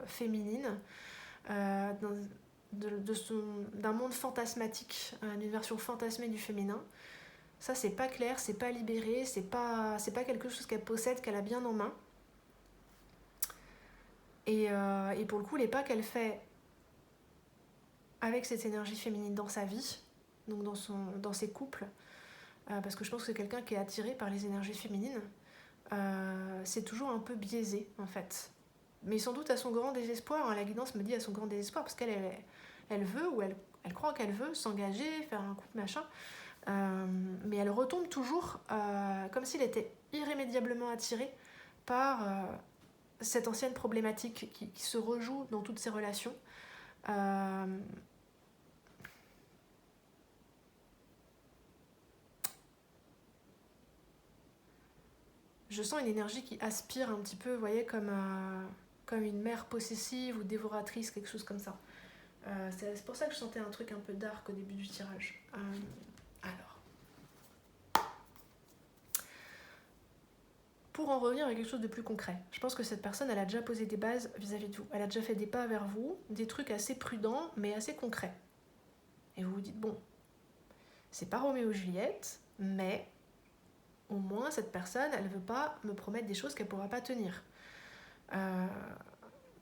féminine, d'un monde fantasmatique, d'une version fantasmée du féminin. Ça, c'est pas clair, c'est pas libéré, c'est pas quelque chose qu'elle possède, qu'elle a bien en main. Et pour le coup, les pas qu'elle fait avec cette énergie féminine dans sa vie, donc dans ses couples, parce que je pense que c'est quelqu'un qui est attiré par les énergies féminines, c'est toujours un peu biaisé en fait. Mais sans doute à son grand désespoir, hein, la guidance me dit à son grand désespoir, parce qu'elle elle veut, ou elle croit qu'elle veut s'engager, faire un couple machin, mais elle retombe toujours comme s'il était irrémédiablement attiré par cette ancienne problématique qui se rejoue dans toutes ses relations. Je sens une énergie qui aspire un petit peu, vous voyez, comme une mère possessive ou dévoratrice, quelque chose comme ça. C'est pour ça que je sentais un truc un peu dark au début du tirage. Alors. Pour en revenir à quelque chose de plus concret, je pense que cette personne, elle a déjà posé des bases vis-à-vis de vous. Elle a déjà fait des pas vers vous, des trucs assez prudents, mais assez concrets. Et vous vous dites, bon, c'est pas Roméo et Juliette, mais au moins cette personne, elle veut pas me promettre des choses qu'elle pourra pas tenir.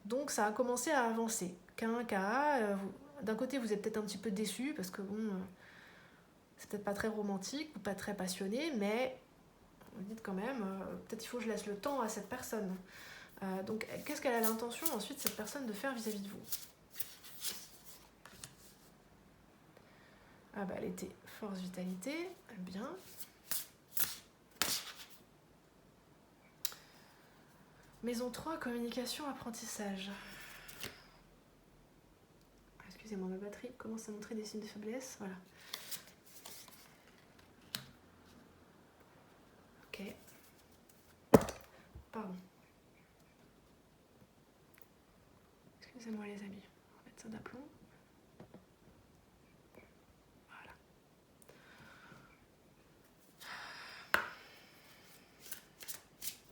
Donc ça a commencé à avancer. D'un côté, vous êtes peut-être un petit peu déçu, parce que bon, c'est peut-être pas très romantique, ou pas très passionné, mais vous dites quand même, peut-être il faut que je laisse le temps à cette personne. Donc, qu'est-ce qu'elle a l'intention ensuite, cette personne, de faire vis-à-vis de vous? Ah bah, elle était force, vitalité, bien. Maison 3, communication, apprentissage. Excusez-moi, ma batterie commence à montrer des signes de faiblesse, voilà. Ok. Pardon. Excusez-moi les amis.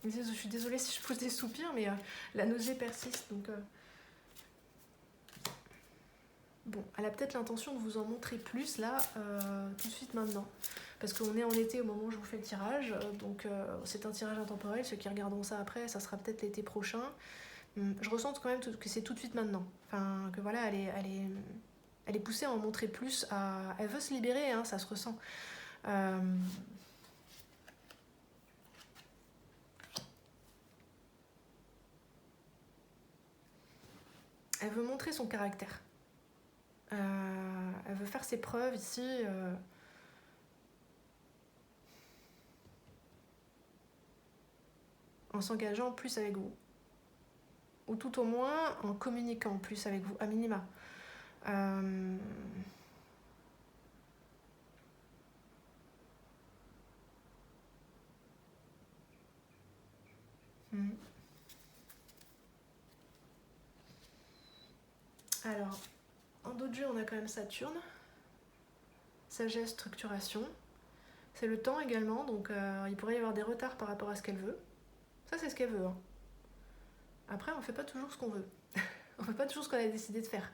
Je suis désolée si je pousse des soupirs, mais la nausée persiste, donc... Bon, elle a peut-être l'intention de vous en montrer plus, là, tout de suite maintenant. Parce qu'on est en été au moment où je vous fais le tirage, donc c'est un tirage intemporel. Ceux qui regarderont ça après, ça sera peut-être l'été prochain. Je ressens quand même que c'est tout de suite maintenant. Enfin, que voilà, elle est poussée à en montrer plus. Elle veut se libérer, hein, ça se ressent. Elle veut montrer son caractère. Elle veut faire ses preuves ici. En s'engageant plus avec vous. Ou tout au moins en communiquant plus avec vous, à minima. Alors, en d'autres jeux, on a quand même Saturne. Sagesse, structuration. C'est le temps également, donc il pourrait y avoir des retards par rapport à ce qu'elle veut. Ça, c'est ce qu'elle veut. Hein. Après, on fait pas toujours ce qu'on veut. On fait pas toujours ce qu'on a décidé de faire.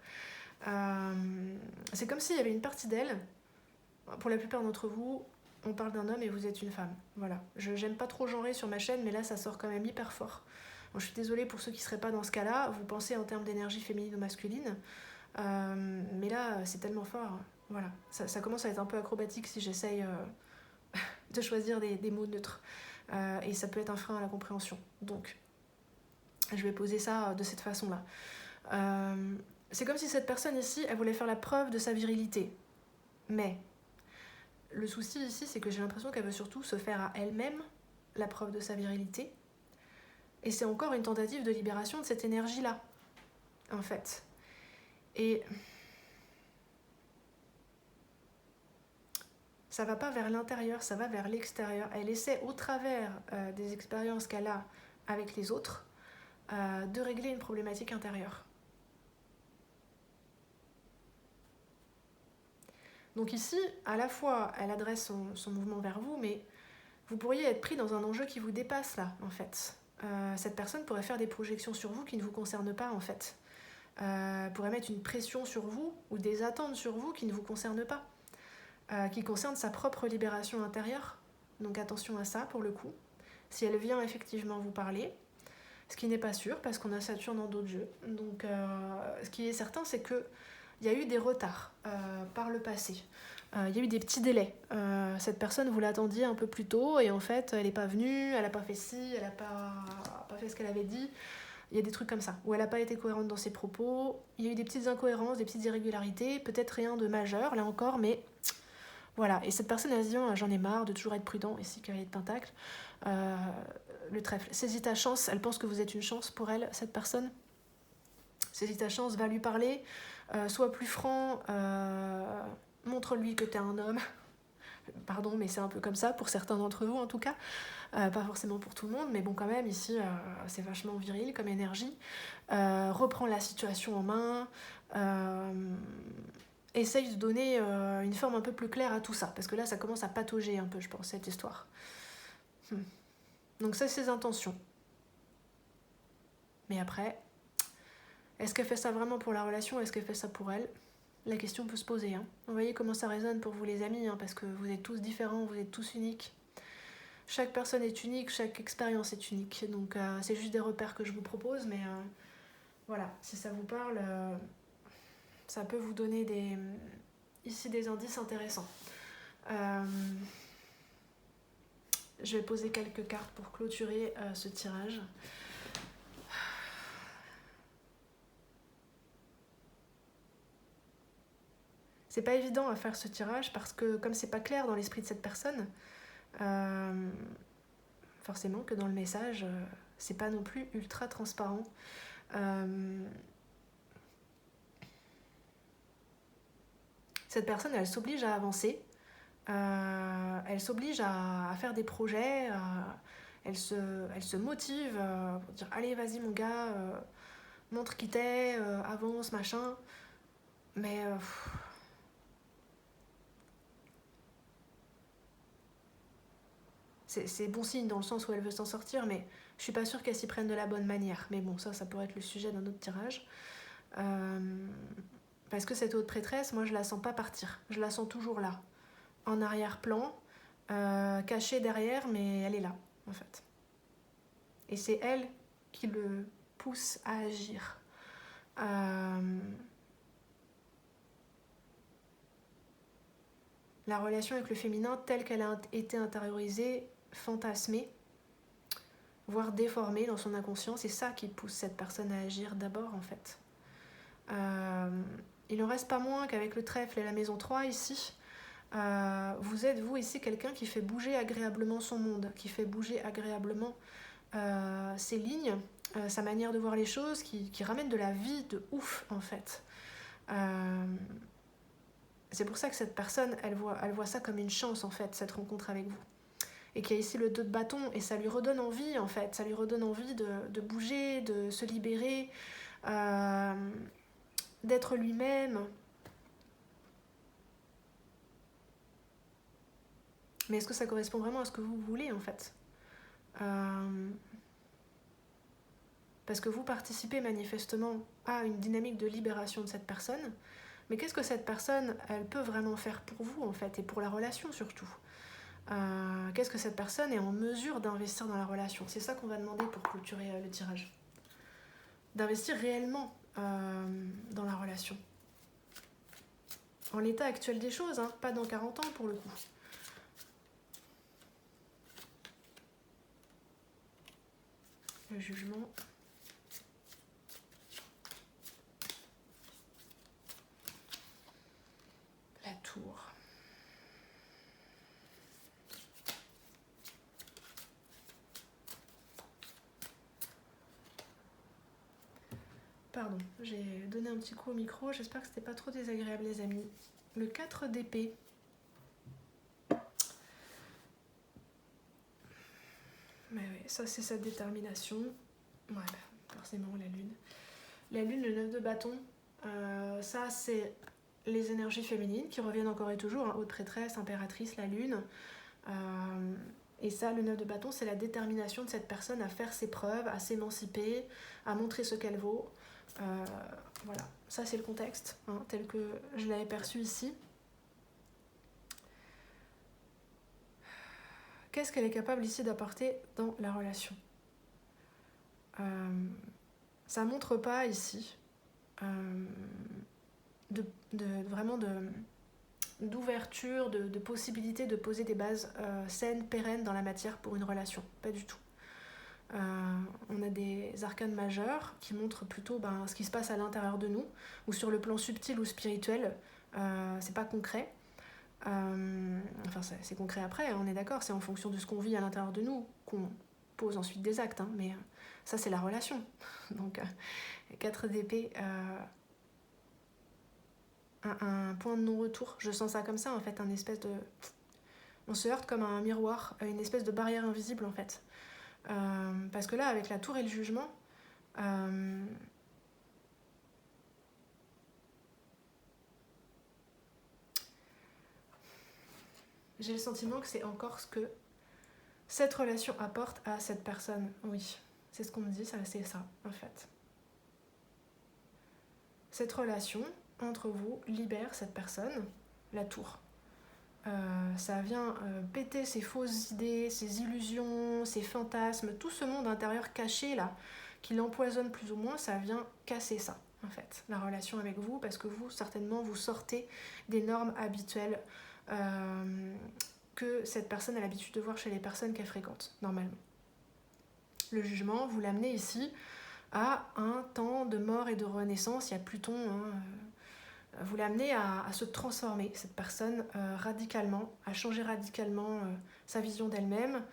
C'est comme s'il y avait une partie d'elle. Pour la plupart d'entre vous, on parle d'un homme et vous êtes une femme. Voilà. J'aime pas trop genrer sur ma chaîne, mais là, ça sort quand même hyper fort. Bon, je suis désolée pour ceux qui seraient pas dans ce cas-là. Vous pensez en termes d'énergie féminine ou masculine. Mais là, c'est tellement fort. Voilà. Ça commence à être un peu acrobatique si j'essaye de choisir des mots neutres. Et ça peut être un frein à la compréhension. Donc, je vais poser ça de cette façon-là. C'est comme si cette personne ici, elle voulait faire la preuve de sa virilité. Mais le souci ici, c'est que j'ai l'impression qu'elle veut surtout se faire à elle-même la preuve de sa virilité. Et c'est encore une tentative de libération de cette énergie-là, en fait. Et ça va pas vers l'intérieur, ça va vers l'extérieur. Elle essaie, au travers des expériences qu'elle a avec les autres, de régler une problématique intérieure. Donc ici, à la fois, elle adresse son mouvement vers vous, mais vous pourriez être pris dans un enjeu qui vous dépasse là, en fait. Cette personne pourrait faire des projections sur vous qui ne vous concernent pas, en fait. Pourrait mettre une pression sur vous ou des attentes sur vous qui ne vous concernent pas, qui concernent sa propre libération intérieure. Donc attention à ça, pour le coup. Si elle vient effectivement vous parler, ce qui n'est pas sûr, parce qu'on a Saturne dans d'autres jeux. Donc ce qui est certain, c'est que il y a eu des retards par le passé. Il y a eu des petits délais. Cette personne, vous l'attendiez un peu plus tôt et en fait, elle n'est pas venue, elle n'a pas fait ci, elle n'a pas fait ce qu'elle avait dit. Il y a des trucs comme ça, où elle n'a pas été cohérente dans ses propos. Il y a eu des petites incohérences, des petites irrégularités, peut-être rien de majeur, là encore, mais voilà. Et cette personne, elle se dit, oh, j'en ai marre de toujours être prudent, ici, cavalier de pentacle. Le trèfle. Saisis ta chance, elle pense que vous êtes une chance pour elle, cette personne. Saisis ta chance, va lui parler. Sois plus franc, montre-lui que t'es un homme. Pardon, mais c'est un peu comme ça pour certains d'entre vous en tout cas. Pas forcément pour tout le monde, mais bon quand même, ici c'est vachement viril comme énergie. Reprends la situation en main. Essaye de donner une forme un peu plus claire à tout ça, parce que là ça commence à patauger un peu, je pense, cette histoire. Donc ça, c'est ses intentions. Mais après... Est-ce qu'elle fait ça vraiment pour la relation ou est-ce qu'elle fait ça pour elle? La question peut se poser. Hein. Vous voyez comment ça résonne pour vous les amis, hein, parce que vous êtes tous différents, vous êtes tous uniques. Chaque personne est unique, chaque expérience est unique. Donc c'est juste des repères que je vous propose, mais voilà, si ça vous parle, ça peut vous donner ici des indices intéressants. Je vais poser quelques cartes pour clôturer ce tirage. C'est pas évident à faire ce tirage parce que comme c'est pas clair dans l'esprit de cette personne, forcément que dans le message, c'est pas non plus ultra transparent. Cette personne, elle s'oblige à avancer, elle s'oblige à faire des projets, elle se motive pour dire allez vas-y mon gars, montre qui t'es, avance, machin. Mais c'est bon signe dans le sens où elle veut s'en sortir, mais je suis pas sûre qu'elle s'y prenne de la bonne manière. Mais bon, ça pourrait être le sujet d'un autre tirage. Parce que cette haute prêtresse, moi je la sens pas partir. Je la sens toujours là, en arrière-plan, cachée derrière, mais elle est là, en fait. Et c'est elle qui le pousse à agir. La relation avec le féminin telle qu'elle a été intériorisée, fantasmée, voire déformée dans son inconscient, c'est ça qui pousse cette personne à agir d'abord, en fait. Il n'en reste pas moins qu'avec le trèfle et la maison 3 ici, vous êtes, vous, ici, quelqu'un qui fait bouger agréablement son monde, qui fait bouger agréablement ses lignes, sa manière de voir les choses, qui ramène de la vie de ouf, en fait. C'est pour ça que cette personne, elle voit ça comme une chance, en fait, cette rencontre avec vous. Et qu'il y a ici le 2 de bâton, et ça lui redonne envie, en fait. Ça lui redonne envie de bouger, de se libérer, d'être lui-même. Mais est-ce que ça correspond vraiment à ce que vous voulez, en fait ? Parce que vous participez manifestement à une dynamique de libération de cette personne. Mais qu'est-ce que cette personne, elle peut vraiment faire pour vous, en fait, et pour la relation, surtout ? Qu'est-ce que cette personne est en mesure d'investir dans la relation ? C'est ça qu'on va demander pour clôturer le tirage. D'investir réellement dans la relation. En l'état actuel des choses, hein, pas dans 40 ans pour le coup. Le jugement. La tour. Pardon, j'ai donné un petit coup au micro, j'espère que c'était pas trop désagréable les amis. Le 4 d'épée. Mais oui, ça c'est sa détermination. Ouais, forcément la lune. La lune, le 9 de bâton, ça c'est les énergies féminines qui reviennent encore et toujours, hein, haute prêtresse, impératrice, la lune. Et ça, le 9 de bâton, c'est la détermination de cette personne à faire ses preuves, à s'émanciper, à montrer ce qu'elle vaut. Voilà, ça c'est le contexte, hein, tel que je l'avais perçu ici. Qu'est-ce qu'elle est capable ici d'apporter dans la relation ? Ça montre pas ici d'ouverture, de possibilité de poser des bases saines, pérennes dans la matière pour une relation. Pas du tout. On a des arcanes majeurs qui montrent plutôt ce qui se passe à l'intérieur de nous, ou sur le plan subtil ou spirituel, c'est pas concret. Enfin, c'est concret après, on est d'accord, c'est en fonction de ce qu'on vit à l'intérieur de nous qu'on pose ensuite des actes, hein, mais ça c'est la relation. Donc, 4 d'épée, un point de non-retour, je sens ça comme ça en fait, un espèce de... On se heurte comme un miroir, une espèce de barrière invisible en fait. Parce que là, avec la tour et le jugement, j'ai le sentiment que c'est encore ce que cette relation apporte à cette personne. Oui, c'est ce qu'on me dit, c'est ça, en fait. Cette relation entre vous libère cette personne, la tour. Ça vient péter ses fausses idées, ses illusions, ses fantasmes, tout ce monde intérieur caché là, qui l'empoisonne plus ou moins, ça vient casser ça, en fait, la relation avec vous, parce que vous, certainement, vous sortez des normes habituelles que cette personne a l'habitude de voir chez les personnes qu'elle fréquente, normalement. Le jugement, vous l'amenez ici à un temps de mort et de renaissance, il y a Pluton, hein, vous l'amenez à se transformer, cette personne, radicalement, à changer radicalement sa vision d'elle-même.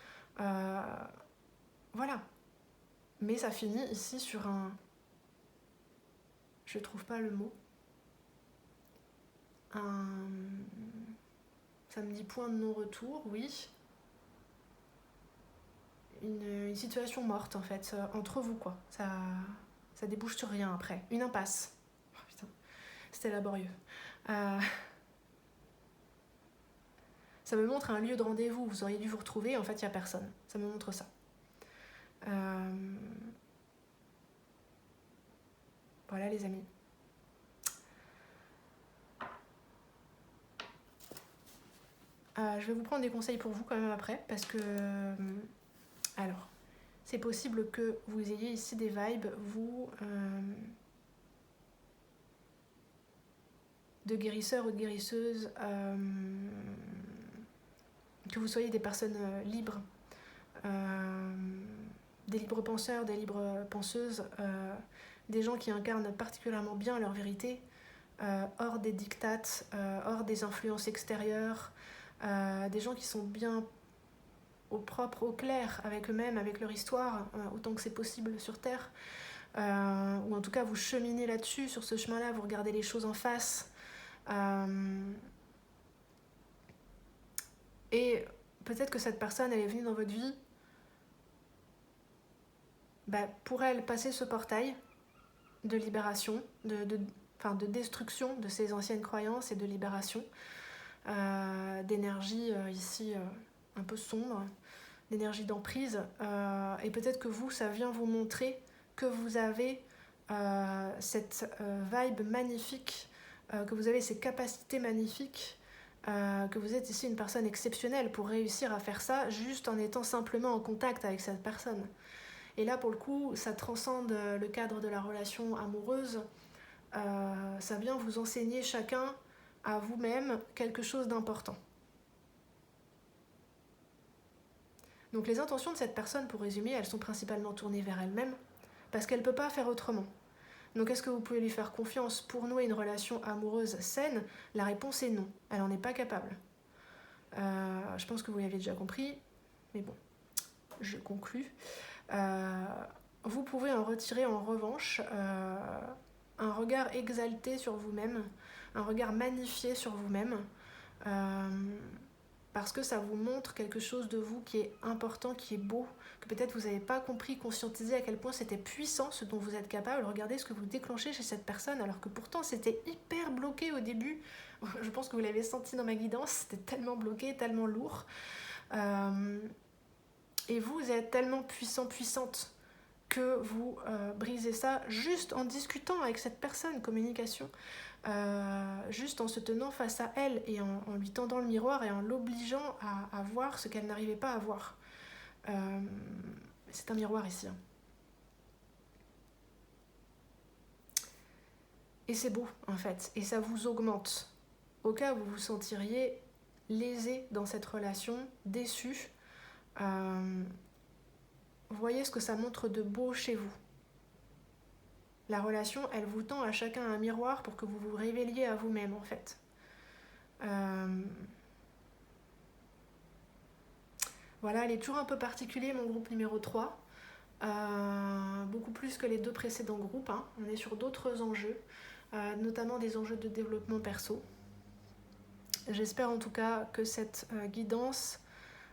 Voilà. Mais ça finit ici sur un... Je trouve pas le mot. Ça me dit point de non-retour, oui. Une situation morte, en fait, entre vous, quoi. Ça débouche sur rien, après. Une impasse. Oh, putain, c'était laborieux. Ça me montre un lieu de rendez-vous, vous auriez dû vous retrouver, en fait il n'y a personne. Ça me montre ça. Voilà les amis. Je vais vous prendre des conseils pour vous quand même après, parce que... alors, c'est possible que vous ayez ici des vibes, vous... de guérisseurs ou de guérisseuses, que vous soyez des personnes libres, des libres penseurs, des libres penseuses, des gens qui incarnent particulièrement bien leur vérité, hors des dictates, hors des influences extérieures, des gens qui sont bien au propre, au clair avec eux-mêmes, avec leur histoire, autant que c'est possible sur Terre, ou en tout cas vous cheminez là-dessus, sur ce chemin-là, vous regardez les choses en face, et peut-être que cette personne, elle est venue dans votre vie pour elle passer ce portail de libération, de destruction de ses anciennes croyances et de libération, d'énergie ici un peu sombre, d'énergie d'emprise, et peut-être que vous, ça vient vous montrer que vous avez cette vibe magnifique, que vous avez ces capacités magnifiques, que vous êtes ici une personne exceptionnelle pour réussir à faire ça juste en étant simplement en contact avec cette personne. Et là, pour le coup, ça transcende le cadre de la relation amoureuse. Ça vient vous enseigner chacun à vous-même quelque chose d'important. Donc les intentions de cette personne, pour résumer, elles sont principalement tournées vers elle-même, parce qu'elle ne peut pas faire autrement. Donc est-ce que vous pouvez lui faire confiance pour nouer une relation amoureuse saine? La réponse est non, elle n'en est pas capable. Je pense que vous l'avez déjà compris, mais bon, je conclus. Vous pouvez en retirer en revanche un regard exalté sur vous-même, un regard magnifié sur vous-même, parce que ça vous montre quelque chose de vous qui est important, qui est beau, que peut-être vous n'avez pas compris, conscientisé à quel point c'était puissant ce dont vous êtes capable. Regardez ce que vous déclenchez chez cette personne, alors que pourtant c'était hyper bloqué au début. Je pense que vous l'avez senti dans ma guidance, c'était tellement bloqué, tellement lourd. Et vous êtes tellement puissant, puissante, que vous brisez ça juste en discutant avec cette personne, communication, juste en se tenant face à elle et en lui tendant le miroir et en l'obligeant à voir ce qu'elle n'arrivait pas à voir. C'est un miroir ici. Et c'est beau en fait, et ça vous augmente. Au cas où vous vous sentiriez lésé dans cette relation, déçu, voyez ce que ça montre de beau chez vous. La relation, elle vous tend à chacun un miroir pour que vous vous révéliez à vous-même, en fait. Voilà, elle est toujours un peu particulier, mon groupe numéro 3. Beaucoup plus que les 2 précédents groupes. Hein. On est sur d'autres enjeux, notamment des enjeux de développement perso. J'espère en tout cas que cette guidance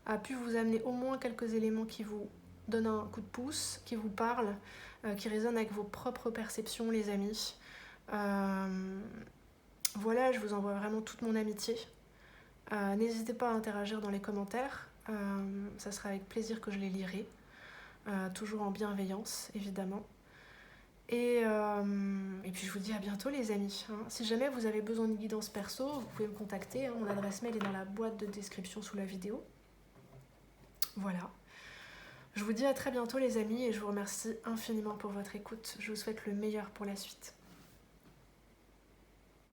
a pu vous amener au moins quelques éléments qui vous donnent un coup de pouce, qui vous parlent, qui résonnent avec vos propres perceptions, les amis. Voilà, je vous envoie vraiment toute mon amitié. N'hésitez pas à interagir dans les commentaires. Ça sera avec plaisir que je les lirai. Toujours en bienveillance, évidemment. Et puis je vous dis à bientôt les amis. Hein. Si jamais vous avez besoin de guidance perso, vous pouvez me contacter. Hein. Mon adresse mail est dans la boîte de description sous la vidéo. Voilà. Je vous dis à très bientôt les amis et je vous remercie infiniment pour votre écoute. Je vous souhaite le meilleur pour la suite.